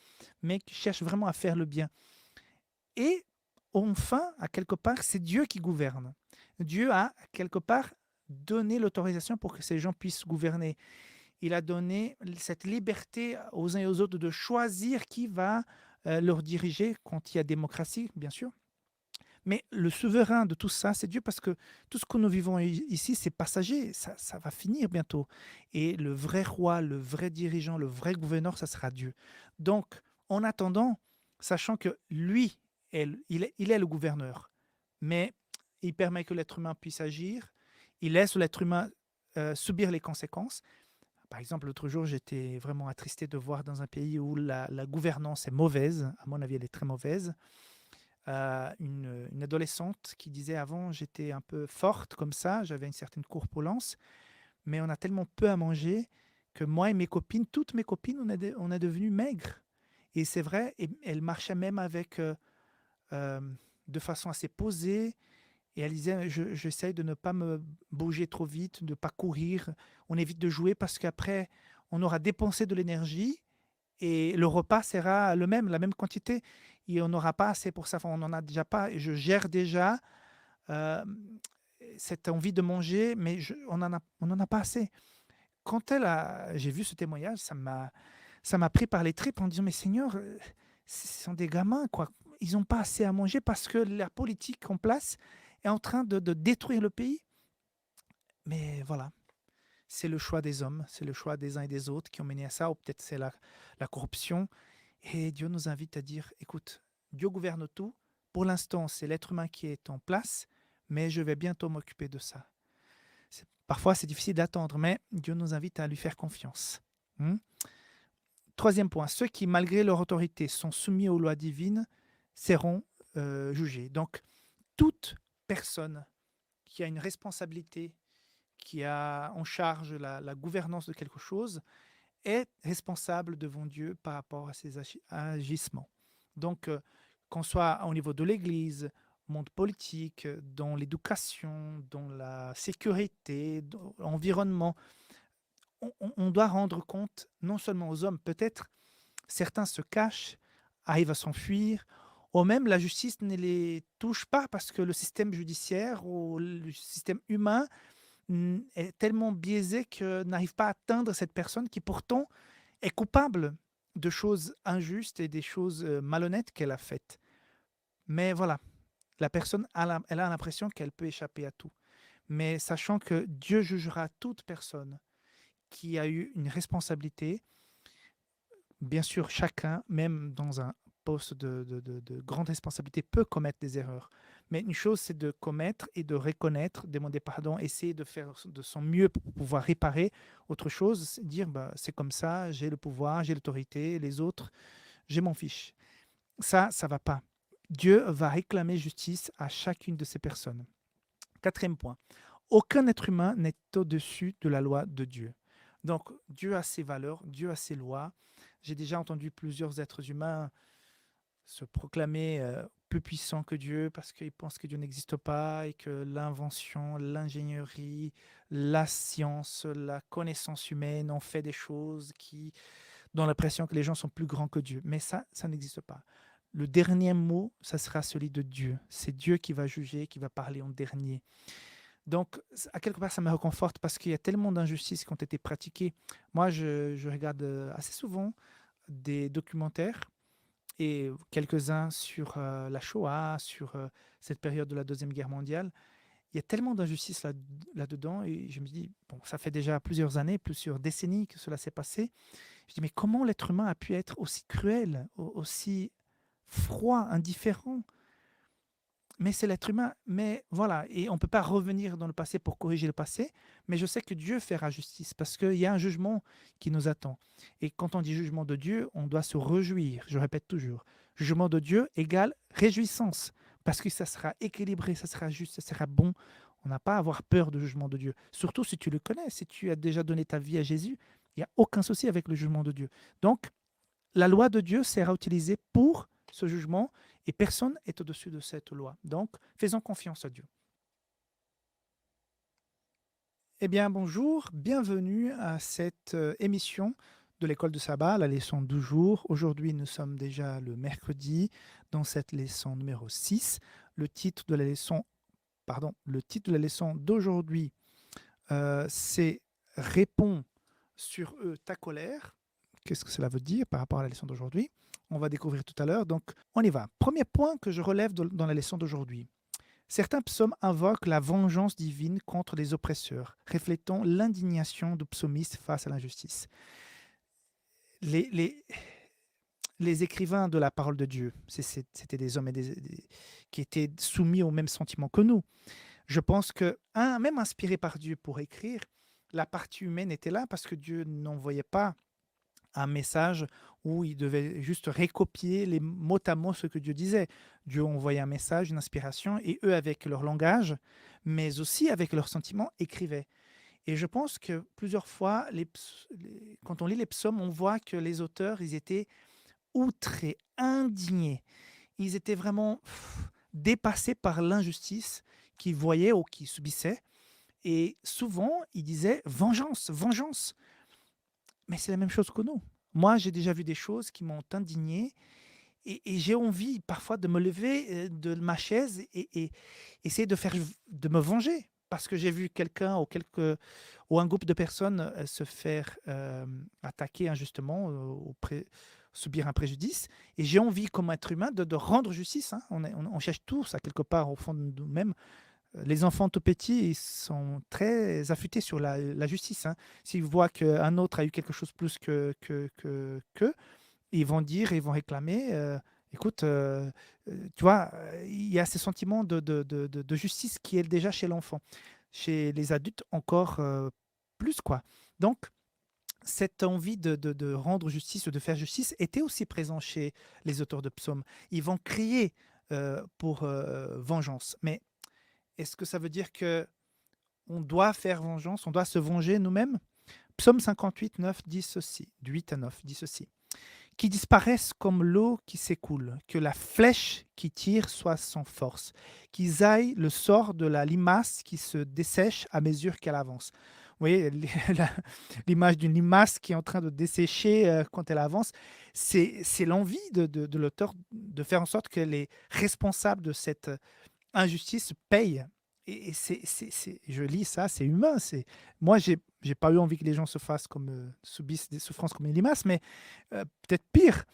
mais cherchent vraiment à faire le bien. Et enfin, à quelque part, c'est Dieu qui gouverne. Dieu a, quelque part, donné l'autorisation pour que ces gens puissent gouverner. Il a donné cette liberté aux uns et aux autres de choisir qui va leur diriger quand il y a démocratie, bien sûr. Mais le souverain de tout ça, c'est Dieu parce que tout ce que nous vivons ici, c'est passager, ça va finir bientôt. Et le vrai roi, le vrai dirigeant, le vrai gouverneur, ça sera Dieu. Donc, en attendant, sachant que lui, il est le gouverneur, mais il permet que l'être humain puisse agir, il laisse l'être humain subir les conséquences. Par exemple, l'autre jour, j'étais vraiment attristé de voir dans un pays où la gouvernance est mauvaise, à mon avis, elle est très mauvaise, une adolescente qui disait avant, j'étais un peu forte comme ça, j'avais une certaine corpulence, mais on a tellement peu à manger que moi et mes copines, toutes mes copines, on est devenues maigres. Et c'est vrai, et elle marchait même avec, euh, de façon assez posée, et elle disait, j'essaye de ne pas me bouger trop vite, de ne pas courir. On évite de jouer parce qu'après, on aura dépensé de l'énergie et le repas sera le même, la même quantité. Et on n'aura pas assez pour ça. Enfin, on n'en a déjà pas. Et je gère déjà euh, cette envie de manger, mais on en a pas assez. Quand j'ai vu ce témoignage, ça m'a pris par les tripes en disant, mais Seigneur, ce sont des gamins, quoi. Ils n'ont pas assez à manger parce que la politique en place est en train de détruire le pays. Mais voilà, c'est le choix des hommes, c'est le choix des uns et des autres qui ont mené à ça, ou peut-être c'est la corruption. Et Dieu nous invite à dire, écoute, Dieu gouverne tout. Pour l'instant, c'est l'être humain qui est en place, mais je vais bientôt m'occuper de ça. Parfois, c'est difficile d'attendre, mais Dieu nous invite à lui faire confiance. Hmm. Troisième point, ceux qui, malgré leur autorité, sont soumis aux lois divines seront jugés. Donc, toute personne qui a une responsabilité, qui a en charge la gouvernance de quelque chose, est responsable devant Dieu par rapport à ses agissements. Donc, qu'on soit au niveau de l'Église, monde politique, dans l'éducation, dans la sécurité, dans l'environnement, on doit rendre compte non seulement aux hommes, peut-être certains se cachent, arrivent à s'enfuir, ou même la justice ne les touche pas parce que le système judiciaire ou le système humain est tellement biaisé que n'arrive pas à atteindre cette personne qui pourtant est coupable de choses injustes et des choses malhonnêtes qu'elle a faites. Mais voilà, la personne, elle a l'impression qu'elle peut échapper à tout. Mais sachant que Dieu jugera toute personne qui a eu une responsabilité, bien sûr, chacun, même dans un poste de grande responsabilité, peut commettre des erreurs. Mais une chose, c'est de commettre et de reconnaître, demander pardon, essayer de faire de son mieux pour pouvoir réparer. Autre chose, c'est dire, bah, c'est comme ça, j'ai le pouvoir, j'ai l'autorité, les autres, je m'en fiche. Ça va pas. Dieu va réclamer justice à chacune de ces personnes. Quatrième point, aucun être humain n'est au-dessus de la loi de Dieu. Donc, Dieu a ses valeurs, Dieu a ses lois. J'ai déjà entendu plusieurs êtres humains se proclamer plus puissants que Dieu parce qu'ils pensent que Dieu n'existe pas et que l'invention, l'ingénierie, la science, la connaissance humaine ont fait des choses qui dont l'impression que les gens sont plus grands que Dieu. Mais ça n'existe pas. Le dernier mot, ça sera celui de Dieu. C'est Dieu qui va juger, qui va parler en dernier. Donc, à quelque part, ça me réconforte parce qu'il y a tellement d'injustices qui ont été pratiquées. Moi, je regarde assez souvent des documentaires et quelques-uns sur la Shoah, sur cette période de la Deuxième Guerre mondiale. Il y a tellement d'injustices là-dedans et je me dis, bon, ça fait déjà plusieurs années, plusieurs décennies que cela s'est passé. Je dis, mais comment l'être humain a pu être aussi cruel, aussi froid, indifférent? Mais c'est l'être humain. Mais voilà, et on ne peut pas revenir dans le passé pour corriger le passé, mais je sais que Dieu fera justice parce qu'il y a un jugement qui nous attend. Et quand on dit jugement de Dieu, on doit se réjouir. Je répète toujours, jugement de Dieu égale réjouissance parce que ça sera équilibré, ça sera juste, ça sera bon. On n'a pas à avoir peur du jugement de Dieu. Surtout si tu le connais, si tu as déjà donné ta vie à Jésus, il n'y a aucun souci avec le jugement de Dieu. Donc, la loi de Dieu sera utilisée pour ce jugement et personne n'est au-dessus de cette loi. Donc, faisons confiance à Dieu. Eh bien, bonjour, bienvenue à cette émission de l'école de sabbat, la leçon du jour. Aujourd'hui, nous sommes déjà le mercredi dans cette leçon numéro 6. Le titre de la leçon d'aujourd'hui, c'est Réponds sur eux ta colère. Qu'est-ce que cela veut dire par rapport à la leçon d'aujourd'hui? On va découvrir tout à l'heure. Donc, on y va. Premier point que je relève dans la leçon d'aujourd'hui. Certains psaumes invoquent la vengeance divine contre les oppresseurs, reflétant l'indignation du psaumiste face à l'injustice. Les écrivains de la parole de Dieu, c'était des hommes qui étaient soumis aux mêmes sentiments que nous. Je pense que, même inspirés par Dieu pour écrire, la partie humaine était là parce que Dieu n'envoyait pas un message où il devait juste recopier les mots à mots ce que Dieu disait. Dieu envoyait un message, une inspiration, et eux, avec leur langage, mais aussi avec leurs sentiments, écrivaient. Et je pense que plusieurs fois, quand on lit les psaumes, on voit que les auteurs, ils étaient outrés, indignés. Ils étaient vraiment dépassés par l'injustice qu'ils voyaient ou qu'ils subissaient. Et souvent, ils disaient vengeance, vengeance. Mais c'est la même chose que nous. Moi, j'ai déjà vu des choses qui m'ont indigné et j'ai envie parfois de me lever de ma chaise et essayer de me venger parce que j'ai vu quelqu'un ou un groupe de personnes se faire attaquer injustement, subir un préjudice. Et j'ai envie, comme être humain, de rendre justice. Hein. On cherche tous, à quelque part, au fond de nous-mêmes, Les enfants tout petits, ils sont très affûtés sur la justice, hein. S'ils voient qu'un autre a eu quelque chose plus qu'eux, ils vont dire, ils vont réclamer. Écoute, tu vois, il y a ce sentiment de justice qui est déjà chez l'enfant. Chez les adultes, encore plus, quoi. Donc, cette envie de rendre justice ou de faire justice était aussi présent chez les auteurs de psaumes. Ils vont crier pour vengeance. Mais est-ce que ça veut dire que on doit faire vengeance, on doit se venger nous-mêmes? Psaume 58, 9 dit ceci, du 8 à 9 dit ceci. Qui disparaissent comme l'eau qui s'écoule, que la flèche qui tire soit sans force, qu'ils aillent le sort de la limace qui se dessèche à mesure qu'elle avance. Vous voyez l'image d'une limace qui est en train de dessécher quand elle avance, c'est l'envie de l'auteur de faire en sorte que les responsables de cette injustice paye. Et je lis ça, c'est humain. Moi, j'ai pas eu envie que les gens se fassent comme subissent des souffrances comme une limace, mais peut-être pire.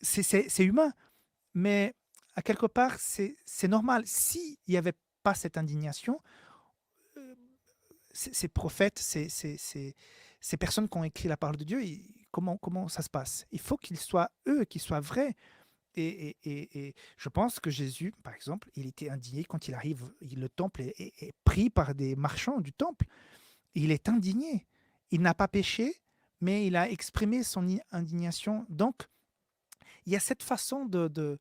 C'est humain, mais à quelque part, c'est normal. S'il n'y avait pas cette indignation, euh, ces prophètes, ces personnes qui ont écrit la parole de Dieu, comment ça se passe? Il faut qu'ils soient eux, qu'ils soient vrais. Et je pense que Jésus, par exemple, il était indigné quand il arrive, le temple est pris par des marchands du temple. Il est indigné. Il n'a pas péché, mais il a exprimé son indignation. Donc, il y a cette façon de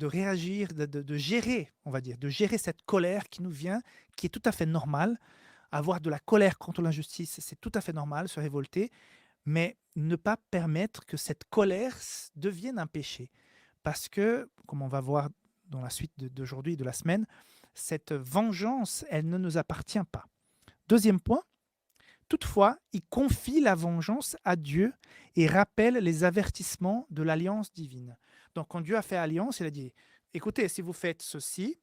réagir, de gérer, on va dire, de gérer cette colère qui nous vient, qui est tout à fait normale. Avoir de la colère contre l'injustice, c'est tout à fait normal, se révolter, mais ne pas permettre que cette colère devienne un péché. Parce que, comme on va voir dans la suite d'aujourd'hui, de la semaine, cette vengeance, elle ne nous appartient pas. Deuxième point, toutefois, il confie la vengeance à Dieu et rappelle les avertissements de l'alliance divine. Donc, quand Dieu a fait alliance, il a dit, écoutez, si vous faites ceci,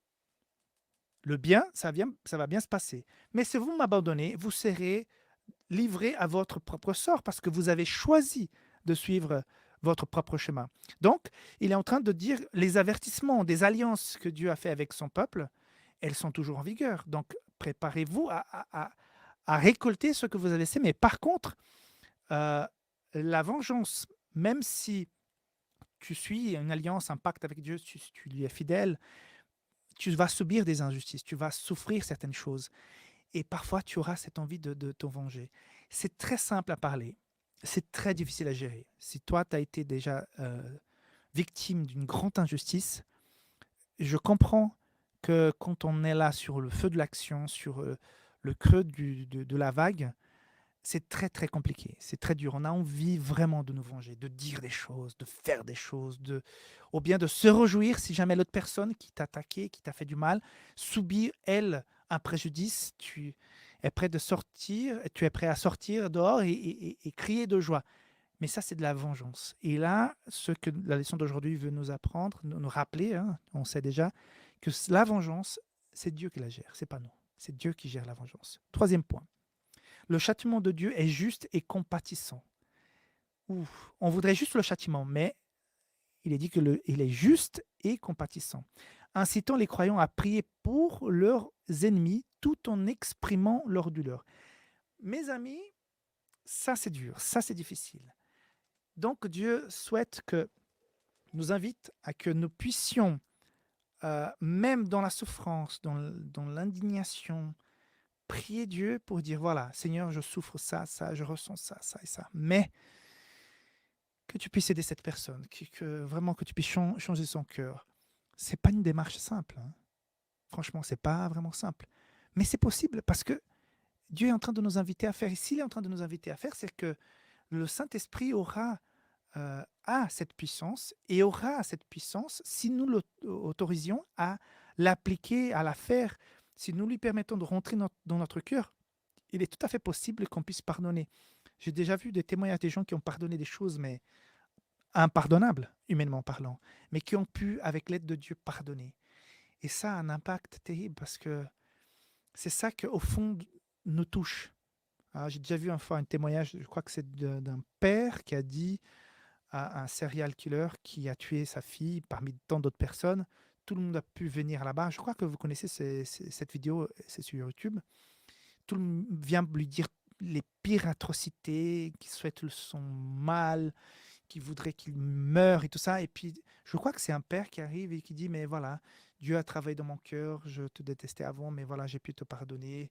le bien, ça va bien se passer. Mais si vous m'abandonnez, vous serez livré à votre propre sort parce que vous avez choisi de suivre votre propre chemin. Donc, il est en train de dire les avertissements des alliances que Dieu a fait avec son peuple, elles sont toujours en vigueur. Donc, préparez-vous à récolter ce que vous avez semé. Par contre, euh, la vengeance, même si tu suis une alliance, un pacte avec Dieu, tu lui es fidèle, tu vas subir des injustices, tu vas souffrir certaines choses. Et parfois, tu auras cette envie de te venger. C'est très simple à parler. C'est très difficile à gérer. Si toi, tu as été déjà victime d'une grande injustice, je comprends que quand on est là sur le feu de l'action, sur le creux de la vague, c'est très, très compliqué. C'est très dur. On a envie vraiment de nous venger, de dire des choses, de faire des choses, ou bien de se réjouir si jamais l'autre personne qui t'a attaqué, qui t'a fait du mal, subit, elle, un préjudice. Tu es prêt de sortir, tu es prêt à sortir dehors et crier de joie. Mais ça, c'est de la vengeance. Et là, ce que la leçon d'aujourd'hui veut nous apprendre, nous rappeler, hein, on sait déjà, que la vengeance, c'est Dieu qui la gère, c'est pas nous. C'est Dieu qui gère la vengeance. Troisième point. Le châtiment de Dieu est juste et compatissant. Ouf, on voudrait juste le châtiment, mais il est dit il est juste et compatissant, incitant les croyants à prier pour leurs ennemis tout en exprimant leur douleur. Mes amis, ça c'est dur, ça c'est difficile. Donc Dieu souhaite que nous invite à que nous puissions, même dans la souffrance, dans l'indignation, prier Dieu pour dire, voilà, Seigneur, je souffre ça, ça, je ressens ça, ça et ça. Mais que tu puisses aider cette personne, vraiment que tu puisses changer son cœur. C'est pas une démarche simple, hein. Franchement, c'est pas vraiment simple. Mais c'est possible parce que Dieu est en train de nous inviter à faire. Et s'il est en train de nous inviter à faire, c'est que le Saint-Esprit a cette puissance et aura cette puissance si nous l'autorisions à l'appliquer, à la faire, si nous lui permettons de rentrer dans notre cœur. Il est tout à fait possible qu'on puisse pardonner. J'ai déjà vu des témoignages des gens qui ont pardonné des choses, mais impardonnables, humainement parlant, mais qui ont pu, avec l'aide de Dieu, pardonner. Et ça a un impact terrible parce que c'est ça qu'au fond nous touche. Ah, j'ai déjà vu une fois un témoignage, je crois que c'est d'un père qui a dit à un serial killer qui a tué sa fille parmi tant d'autres personnes, tout le monde a pu venir là-bas. Je crois que vous connaissez cette vidéo, c'est sur YouTube. Tout le monde vient lui dire les pires atrocités, qui souhaitent son mal, qui voudrait qu'il meure et tout ça. Et puis, je crois que c'est un père qui arrive et qui dit, mais voilà, Dieu a travaillé dans mon cœur, je te détestais avant, mais voilà, j'ai pu te pardonner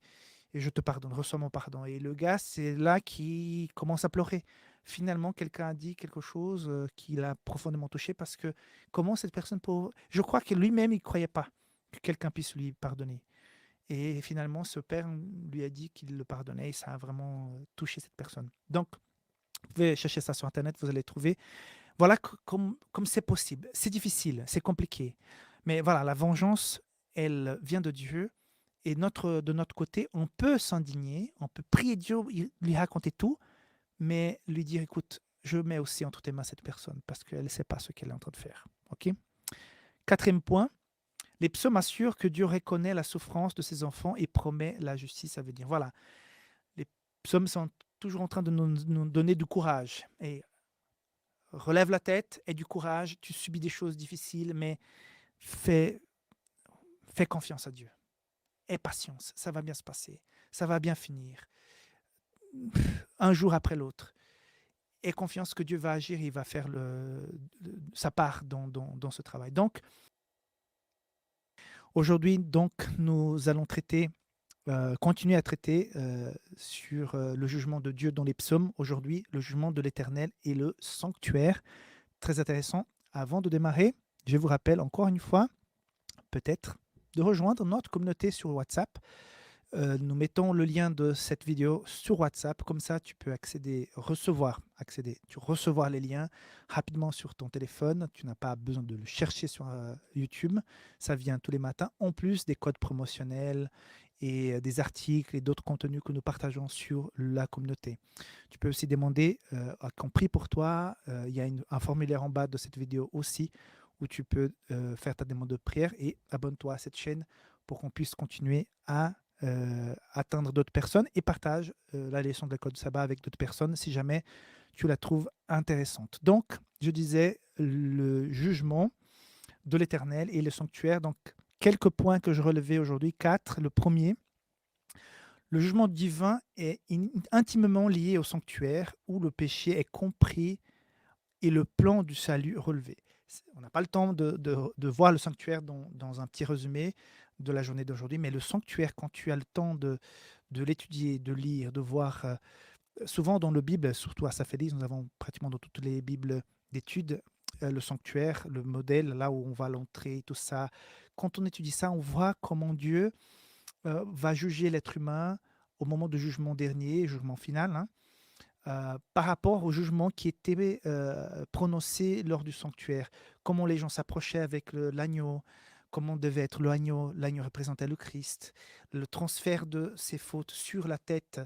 et je te pardonne, reçois mon pardon. Et le gars, c'est là qui commence à pleurer. Finalement, quelqu'un a dit quelque chose qui l'a profondément touché parce que comment cette personne peut... Je crois que lui-même, il ne croyait pas que quelqu'un puisse lui pardonner. Et finalement, ce père lui a dit qu'il le pardonnait et ça a vraiment touché cette personne. Donc, vous pouvez chercher ça sur Internet, vous allez trouver. Voilà comme c'est possible. C'est difficile, c'est compliqué. Mais voilà, la vengeance, elle vient de Dieu. Et de notre côté, on peut s'indigner, on peut prier Dieu, lui raconter tout, mais lui dire, écoute, je mets aussi entre tes mains cette personne parce qu'elle ne sait pas ce qu'elle est en train de faire. OK? Quatrième point, les psaumes assurent que Dieu reconnaît la souffrance de ses enfants et promet la justice à venir. Voilà, les psaumes sont toujours en train de nous donner du courage. Et relève la tête et du courage, tu subis des choses difficiles, mais fais, fais confiance à Dieu. Aie patience, ça va bien se passer, ça va bien finir, un jour après l'autre. Aie confiance que Dieu va agir, il va faire sa part dans ce travail. Donc, aujourd'hui, donc, nous allons continuer à traiter sur le jugement de Dieu dans les psaumes. Aujourd'hui, le jugement de l'Éternel et le sanctuaire. Très intéressant. Avant de démarrer, je vous rappelle encore une fois, peut-être, de rejoindre notre communauté sur WhatsApp. Nous mettons le lien de cette vidéo sur WhatsApp. Comme ça, tu peux recevoir les liens rapidement sur ton téléphone. Tu n'as pas besoin de le chercher sur YouTube. Ça vient tous les matins, en plus des codes promotionnels et des articles et d'autres contenus que nous partageons sur la communauté. Tu peux aussi demander qu'on prie pour toi. Il y a un formulaire en bas de cette vidéo aussi où tu peux faire ta demande de prière et abonne-toi à cette chaîne pour qu'on puisse continuer à atteindre d'autres personnes et partage la leçon de l'école du sabbat avec d'autres personnes si jamais tu la trouves intéressante. Donc, je disais le jugement de l'Éternel et le sanctuaire. Donc, quelques points que je relevais aujourd'hui, 4. Le premier, le jugement divin est intimement lié au sanctuaire où le péché est compris et le plan du salut relevé. On n'a pas le temps de voir le sanctuaire dans un petit résumé de la journée d'aujourd'hui, mais le sanctuaire, quand tu as le temps de l'étudier, de lire, de voir, souvent dans la Bible, surtout à Safédis, nous avons pratiquement dans toutes les Bibles d'études, le sanctuaire, le modèle, là où on va l'entrer, tout ça. Quand on étudie ça, on voit comment Dieu va juger l'être humain au moment du jugement dernier, jugement final, hein, par rapport au jugement qui était prononcé lors du sanctuaire. Comment les gens s'approchaient avec l'agneau, comment devait être l'agneau. L'agneau représentait le Christ. Le transfert de ses fautes sur la tête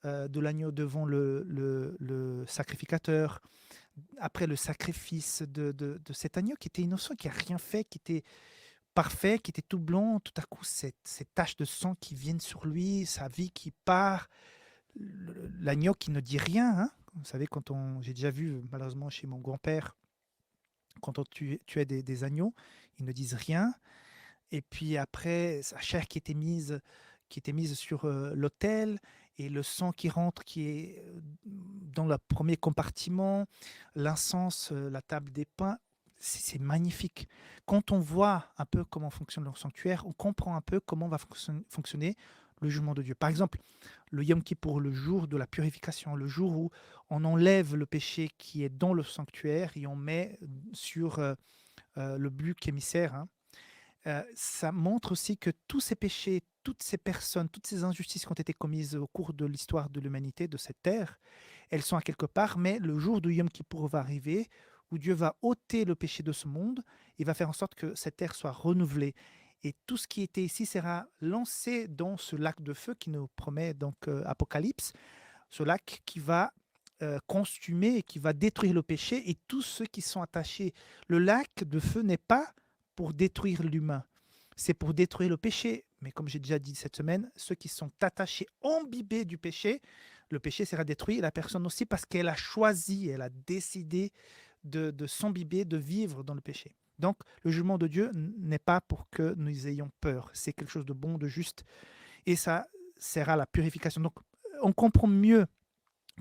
de l'agneau devant le sacrificateur. Après le sacrifice de cet agneau qui était innocent, qui n'a rien fait, qui était parfait, qui était tout blanc, tout à coup, ces taches de sang qui viennent sur lui, sa vie qui part, l'agneau qui ne dit rien. Hein. Vous savez, j'ai déjà vu malheureusement chez mon grand-père, quand on tuait des agneaux, ils ne disent rien. Et puis après, sa chair qui était mise sur l'autel, et le sang qui rentre, qui est dans le premier compartiment, l'encens, la table des pains. C'est magnifique. Quand on voit un peu comment fonctionne le sanctuaire, on comprend un peu comment va fonctionner le jugement de Dieu. Par exemple, le Yom Kippour, le jour de la purification, le jour où on enlève le péché qui est dans le sanctuaire et on met sur le bouc émissaire. Hein. Ça montre aussi que tous ces péchés, toutes ces personnes, toutes ces injustices qui ont été commises au cours de l'histoire de l'humanité, de cette terre, elles sont à quelque part, mais le jour du Yom Kippour va arriver, où Dieu va ôter le péché de ce monde et va faire en sorte que cette terre soit renouvelée. Et tout ce qui était ici sera lancé dans ce lac de feu qui nous promet donc Apocalypse, ce lac qui va consumer et qui va détruire le péché et tous ceux qui sont attachés. Le lac de feu n'est pas pour détruire l'humain, c'est pour détruire le péché. Mais comme j'ai déjà dit cette semaine, ceux qui sont attachés, imbibés du péché, le péché sera détruit et la personne aussi parce qu'elle a choisi, elle a décidé de s'imbiber, de vivre dans le péché. Donc, le jugement de Dieu n'est pas pour que nous ayons peur. C'est quelque chose de bon, de juste, et ça sert à la purification. Donc, on comprend mieux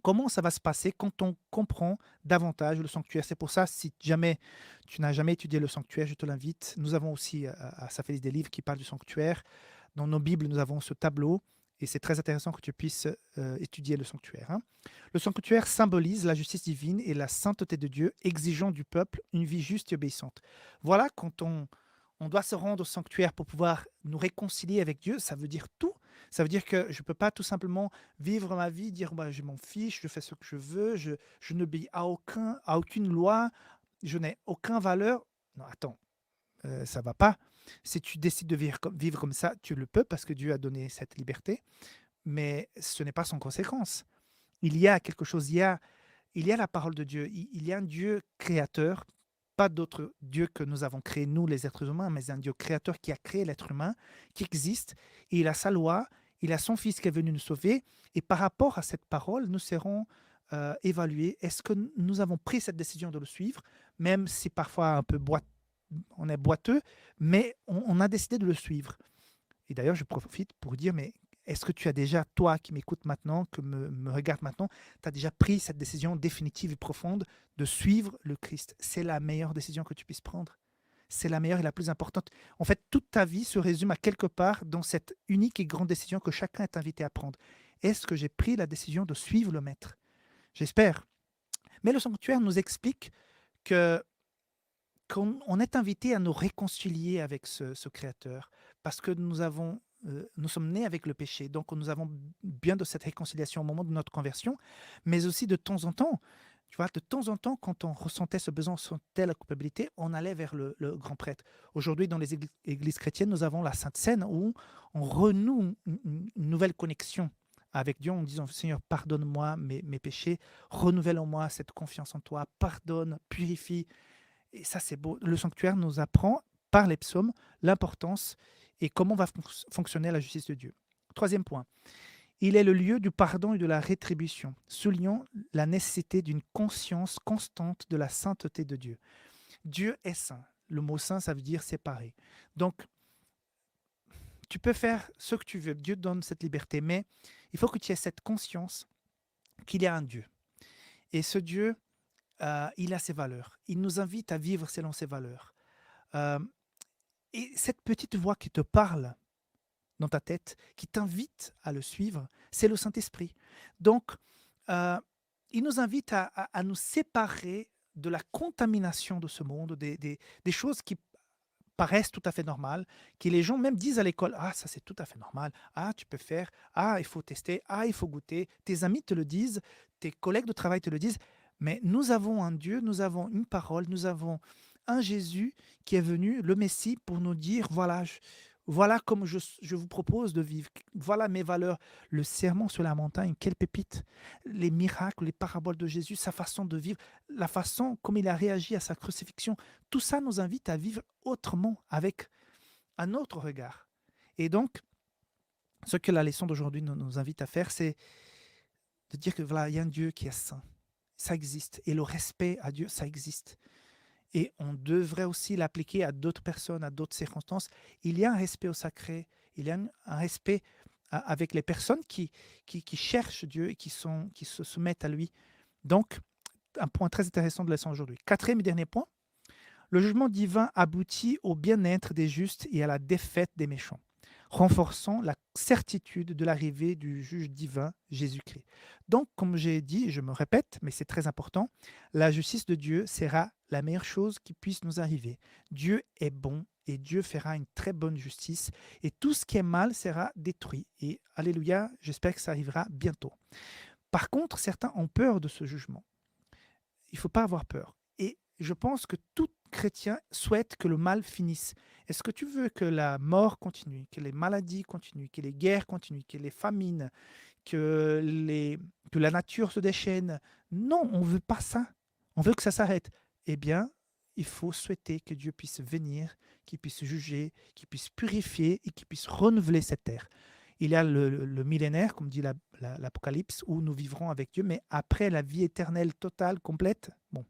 comment ça va se passer quand on comprend davantage le sanctuaire. C'est pour ça, si jamais tu n'as jamais étudié le sanctuaire, je te l'invite. Nous avons aussi à Safélis des livres qui parlent du sanctuaire. Dans nos Bibles, nous avons ce tableau et c'est très intéressant que tu puisses étudier le sanctuaire, hein. Le sanctuaire symbolise la justice divine et la sainteté de Dieu, exigeant du peuple une vie juste et obéissante. Voilà, quand on doit se rendre au sanctuaire pour pouvoir nous réconcilier avec Dieu, ça veut dire tout. Ça veut dire que je ne peux pas tout simplement vivre ma vie, dire bah, je m'en fiche, je fais ce que je veux, je n'obéis à aucune loi, je n'ai aucune valeur. Non, attends, ça ne va pas. Si tu décides de vivre comme ça, tu le peux parce que Dieu a donné cette liberté, mais ce n'est pas sans conséquence. Il y a quelque chose, il y a la parole de Dieu, il y a un Dieu créateur, pas d'autre Dieu que nous avons créé, nous les êtres humains, mais un Dieu créateur qui a créé l'être humain, qui existe, et il a sa loi, il a son Fils qui est venu nous sauver, et par rapport à cette parole, nous serons évalués. Est-ce que nous avons pris cette décision de le suivre, même si parfois un peu on est boiteux, mais on a décidé de le suivre. Et d'ailleurs, je profite pour dire, mais est-ce que tu as déjà, toi qui m'écoutes maintenant, que me regarde maintenant, tu as déjà pris cette décision définitive et profonde de suivre le Christ? C'est la meilleure décision que tu puisses prendre. C'est la meilleure et la plus importante. En fait, toute ta vie se résume à quelque part dans cette unique et grande décision que chacun est invité à prendre. Est-ce que j'ai pris la décision de suivre le Maître? J'espère. Mais le sanctuaire nous explique que qu'on est invité à nous réconcilier avec ce Créateur, parce que nous sommes nés avec le péché, donc nous avons bien de cette réconciliation au moment de notre conversion, mais aussi de temps en temps, tu vois, de temps en temps, quand on ressentait ce besoin, on sentait la culpabilité, on allait vers le grand prêtre. Aujourd'hui, dans les églises chrétiennes, nous avons la Sainte Seine où on renoue une nouvelle connexion avec Dieu en disant, Seigneur, pardonne-moi mes péchés, renouvelle en moi cette confiance en toi, pardonne, purifie. Et ça, c'est beau. Le sanctuaire nous apprend, par les psaumes, l'importance et comment va fonctionner la justice de Dieu. Troisième point, il est le lieu du pardon et de la rétribution, soulignant la nécessité d'une conscience constante de la sainteté de Dieu. Dieu est saint. Le mot saint, ça veut dire séparé. Donc, tu peux faire ce que tu veux. Dieu donne cette liberté, mais il faut que tu aies cette conscience qu'il y a un Dieu. Et ce Dieu, il a ses valeurs. Il nous invite à vivre selon ses valeurs. Euh, et cette petite voix qui te parle dans ta tête, qui t'invite à le suivre, c'est le Saint-Esprit. Donc, euh, il nous invite à nous séparer de la contamination de ce monde, des choses qui paraissent tout à fait normales, que les gens même disent à l'école, ah, ça c'est tout à fait normal, ah, tu peux faire, ah, il faut tester, ah, il faut goûter, tes amis te le disent, tes collègues de travail te le disent, mais nous avons un Dieu, nous avons une parole, nous avons un Jésus qui est venu, le Messie, pour nous dire, voilà, voilà comme je vous propose de vivre, voilà mes valeurs, le sermon sur la montagne, quelle pépite, les miracles, les paraboles de Jésus, sa façon de vivre, la façon comme il a réagi à sa crucifixion, tout ça nous invite à vivre autrement, avec un autre regard. Et donc, ce que la leçon d'aujourd'hui nous invite à faire, c'est de dire que voilà, il y a un Dieu qui est saint, ça existe, et le respect à Dieu, ça existe. Et on devrait aussi l'appliquer à d'autres personnes, à d'autres circonstances. Il y a un respect au sacré, il y a un respect avec les personnes qui cherchent Dieu et qui se soumettent à lui. Donc, un point très intéressant de la leçon aujourd'hui. Quatrième et dernier point, le jugement divin aboutit au bien-être des justes et à la défaite des méchants, renforçant la certitude de l'arrivée du juge divin, Jésus-Christ. Donc, comme j'ai dit, je me répète, mais c'est très important, la justice de Dieu sera la meilleure chose qui puisse nous arriver. Dieu est bon et Dieu fera une très bonne justice et tout ce qui est mal sera détruit. Et alléluia, j'espère que ça arrivera bientôt. Par contre, certains ont peur de ce jugement. Il ne faut pas avoir peur. Et je pense que tout chrétien souhaite que le mal finisse. Est-ce que tu veux que la mort continue, que les maladies continuent, que les guerres continuent, que les famines, que la nature se déchaîne? Non, on ne veut pas ça. On veut que ça s'arrête. Eh bien, il faut souhaiter que Dieu puisse venir, qu'il puisse juger, qu'il puisse purifier et qu'il puisse renouveler cette terre. Il y a le millénaire, comme dit l'Apocalypse, où nous vivrons avec Dieu, mais après la vie éternelle totale, complète, bon,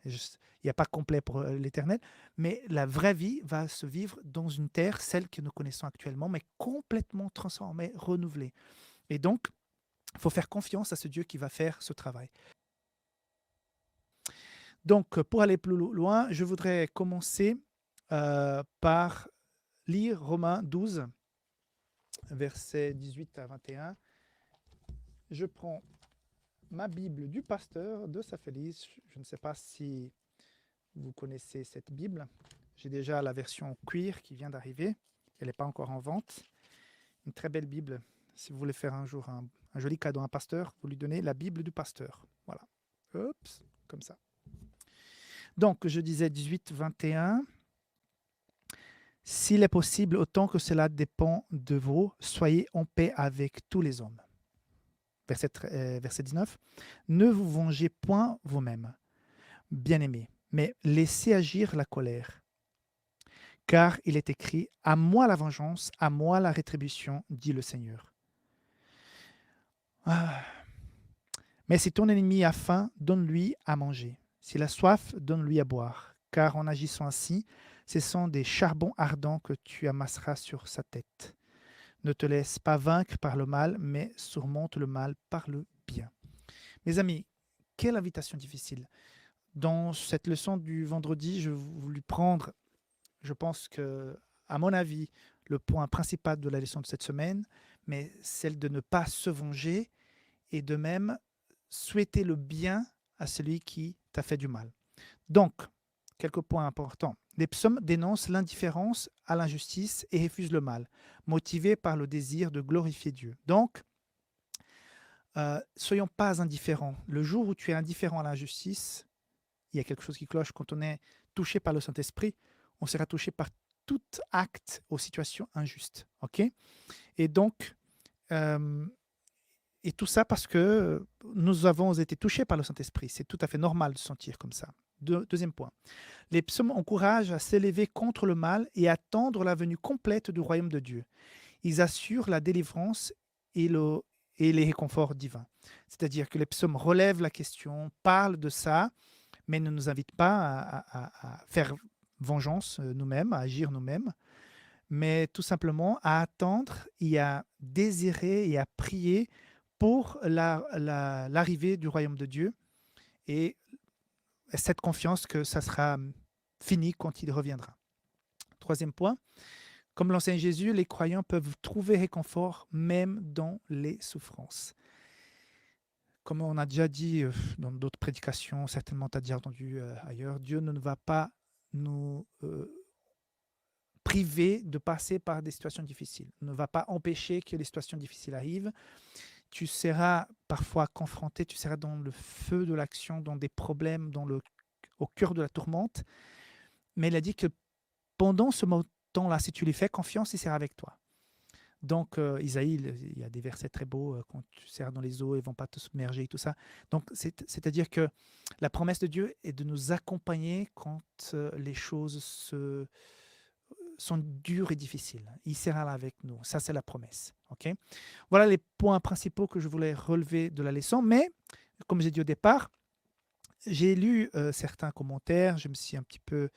Il n'y a pas complet pour l'éternel, mais la vraie vie va se vivre dans une terre, celle que nous connaissons actuellement, mais complètement transformée, renouvelée. Et donc, il faut faire confiance à ce Dieu qui va faire ce travail. Donc, pour aller plus loin, je voudrais commencer par lire Romains 12, versets 18 à 21. Je prends ma Bible du pasteur de Saint-Félix. Je ne sais pas si vous connaissez cette Bible. J'ai déjà la version cuir qui vient d'arriver. Elle n'est pas encore en vente. Une très belle Bible. Si vous voulez faire un jour un joli cadeau à un pasteur, vous lui donnez la Bible du pasteur. Voilà. Oups, comme ça. Donc, je disais 18-21. S'il est possible, autant que cela dépend de vous, soyez en paix avec tous les hommes. Verset 19. Ne vous vengez point vous-même, bien-aimés, mais laissez agir la colère. Car il est écrit, à moi la vengeance, à moi la rétribution, dit le Seigneur. Ah. Mais si ton ennemi a faim, donne-lui à manger. S'il a soif, donne-lui à boire. Car en agissant ainsi, ce sont des charbons ardents que tu amasseras sur sa tête. Ne te laisse pas vaincre par le mal, mais surmonte le mal par le bien. Mes amis, quelle invitation difficile. Dans cette leçon du vendredi, je voulais prendre, je pense que, à mon avis, le point principal de la leçon de cette semaine, mais celle de ne pas se venger et de même souhaiter le bien à celui qui t'a fait du mal. Donc, quelques points importants. Les psaumes dénoncent l'indifférence à l'injustice et refusent le mal, motivés par le désir de glorifier Dieu. Donc, soyons pas indifférents. Le jour où tu es indifférent à l'injustice, il y a quelque chose qui cloche. Quand on est touché par le Saint-Esprit, on sera touché par tout acte aux situations injustes. Ok. Et donc, et tout ça parce que nous avons été touchés par le Saint-Esprit. C'est tout à fait normal de se sentir comme ça. Deuxième point. Les psaumes encouragent à s'élever contre le mal et à attendre la venue complète du royaume de Dieu. Ils assurent la délivrance et les réconforts divins. C'est-à-dire que les psaumes relèvent la question, parlent de ça, mais ne nous invitent pas à faire vengeance nous-mêmes, à agir nous-mêmes, mais tout simplement à attendre et à désirer et à prier pour l'arrivée du royaume de Dieu et cette confiance que ça sera fini quand il reviendra. Troisième point, comme l'enseigne Jésus, les croyants peuvent trouver réconfort même dans les souffrances. Comme on a déjà dit dans d'autres prédications, certainement tu as déjà entendu ailleurs, Dieu ne va pas nous priver de passer par des situations difficiles, ne va pas empêcher que les situations difficiles arrivent. Tu seras parfois confronté, tu seras dans le feu de l'action, dans des problèmes, au cœur de la tourmente. Mais il a dit que pendant ce temps-là, si tu lui fais confiance, il sera avec toi. Donc, Isaïe, il y a des versets très beaux, quand tu seras dans les eaux, ils ne vont pas te submerger et tout ça. Donc, c'est-à-dire que la promesse de Dieu est de nous accompagner quand les choses sont dures et difficiles. Il sera là avec nous. Ça, c'est la promesse. Okay? Voilà les points principaux que je voulais relever de la leçon. Mais, comme j'ai dit au départ, j'ai lu certains commentaires, je me suis un petit peu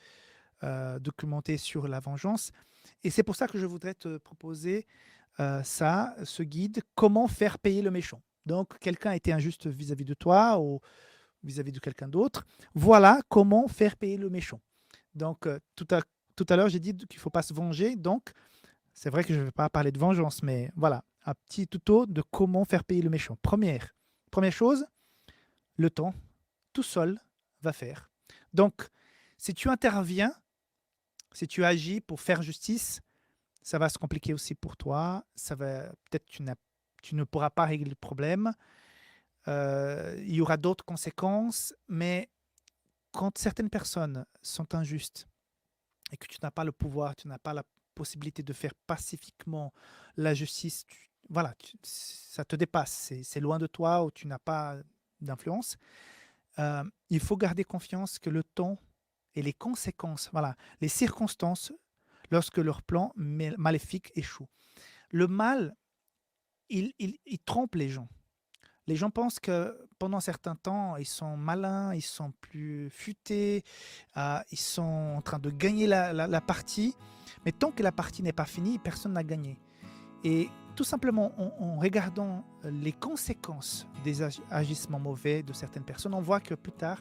documenté sur la vengeance. Et c'est pour ça que je voudrais te proposer ce guide, comment faire payer le méchant. Donc, quelqu'un a été injuste vis-à-vis de toi ou vis-à-vis de quelqu'un d'autre. Voilà comment faire payer le méchant. Donc, tout à l'heure, j'ai dit qu'il ne faut pas se venger. Donc, c'est vrai que je ne vais pas parler de vengeance, mais voilà, un petit tuto de comment faire payer le méchant. Première chose, le temps, tout seul, va faire. Donc, si tu interviens, si tu agis pour faire justice, ça va se compliquer aussi pour toi. Peut-être tu ne pourras pas régler le problème. Il y aura d'autres conséquences, mais quand certaines personnes sont injustes et que tu n'as pas le pouvoir, tu n'as pas la possibilité de faire pacifiquement la justice, ça te dépasse, c'est loin de toi ou tu n'as pas d'influence. Il faut garder confiance que le temps et les conséquences, les circonstances, lorsque leur plan maléfique échoue. Le mal, il trompe les gens. Les gens pensent que pendant un certain temps, ils sont malins, ils sont plus futés, ils sont en train de gagner la partie. Mais tant que la partie n'est pas finie, personne n'a gagné. Et tout simplement, en regardant les conséquences des agissements mauvais de certaines personnes, on voit que plus tard,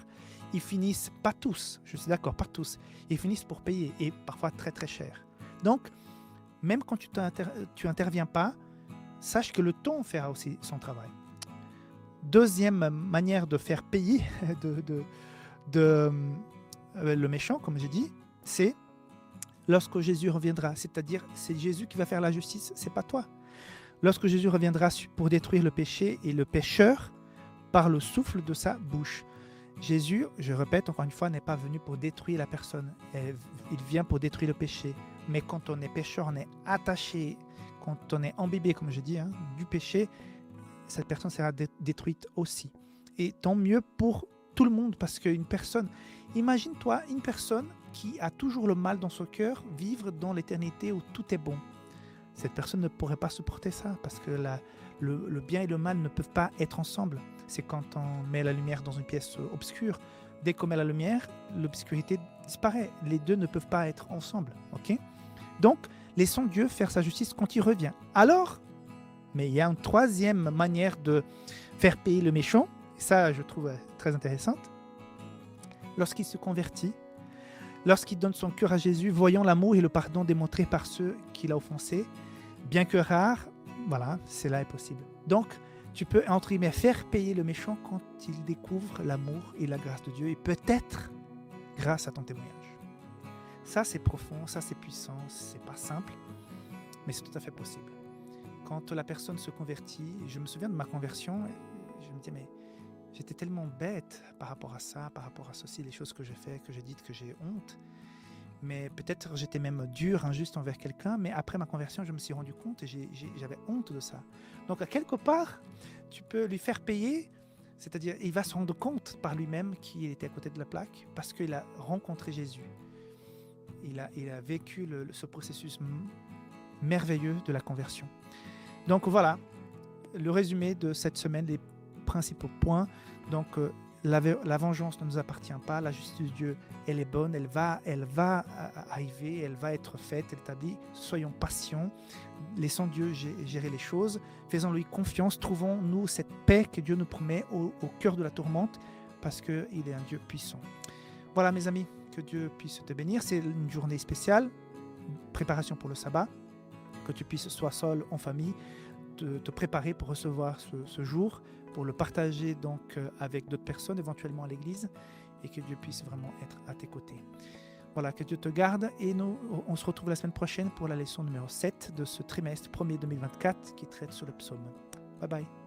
ils finissent, pas tous, je suis d'accord, pas tous, ils finissent pour payer, et parfois très très cher. Donc, même quand tu interviens pas, sache que le temps fera aussi son travail. Deuxième manière de faire payer de, le méchant, comme j'ai dit, c'est lorsque Jésus reviendra. C'est-à-dire, c'est Jésus qui va faire la justice, c'est pas toi. Lorsque Jésus reviendra pour détruire le péché et le pécheur par le souffle de sa bouche. Jésus, je répète encore une fois, n'est pas venu pour détruire la personne. Il vient pour détruire le péché. Mais quand on est pécheur, on est attaché, quand on est imbibé, comme je dis, du péché, cette personne sera détruite aussi. Et tant mieux pour tout le monde, parce qu'une personne, imagine-toi une personne qui a toujours le mal dans son cœur, vivre dans l'éternité où tout est bon. Cette personne ne pourrait pas supporter ça, parce que le bien et le mal ne peuvent pas être ensemble. C'est quand on met la lumière dans une pièce obscure. Dès qu'on met la lumière, l'obscurité disparaît. Les deux ne peuvent pas être ensemble. Okay? Donc, laissons Dieu faire sa justice quand il revient. Alors, mais il y a une troisième manière de faire payer le méchant, et ça je trouve très intéressante. Lorsqu'il se convertit, lorsqu'il donne son cœur à Jésus, voyant l'amour et le pardon démontré par ceux qu'il a offensés, bien que rare, voilà, cela est possible. Donc, tu peux, entre guillemets, faire payer le méchant quand il découvre l'amour et la grâce de Dieu, et peut-être grâce à ton témoignage. Ça, c'est profond, ça, c'est puissant, c'est pas simple, mais c'est tout à fait possible. Quand la personne se convertit, je me souviens de ma conversion, je me dis, mais j'étais tellement bête par rapport à ça, par rapport à ceci, les choses que j'ai faites, que j'ai dites, que j'ai honte. Mais peut-être j'étais même dur, injuste envers quelqu'un, mais après ma conversion, je me suis rendu compte et j'avais honte de ça. Donc, à quelque part, tu peux lui faire payer, c'est-à-dire il va se rendre compte par lui-même qu'il était à côté de la plaque parce qu'il a rencontré Jésus. Il a vécu ce processus merveilleux de la conversion. Donc voilà, le résumé de cette semaine, les principaux points. Donc la vengeance ne nous appartient pas, la justice de Dieu, elle est bonne, elle va arriver, elle va être faite, elle est établie. Soyons patients, laissons Dieu gérer les choses, faisons-lui confiance, trouvons-nous cette paix que Dieu nous promet au cœur de la tourmente, parce qu'il est un Dieu puissant. Voilà mes amis, que Dieu puisse te bénir. C'est une journée spéciale, préparation pour le sabbat, que tu puisses, soit seul, en famille, te préparer pour recevoir ce jour, pour le partager donc avec d'autres personnes, éventuellement à l'église, et que Dieu puisse vraiment être à tes côtés. Voilà, que Dieu te garde, et nous, on se retrouve la semaine prochaine pour la leçon numéro 7 de ce trimestre 1er 2024 qui traite sur le psaume. Bye bye.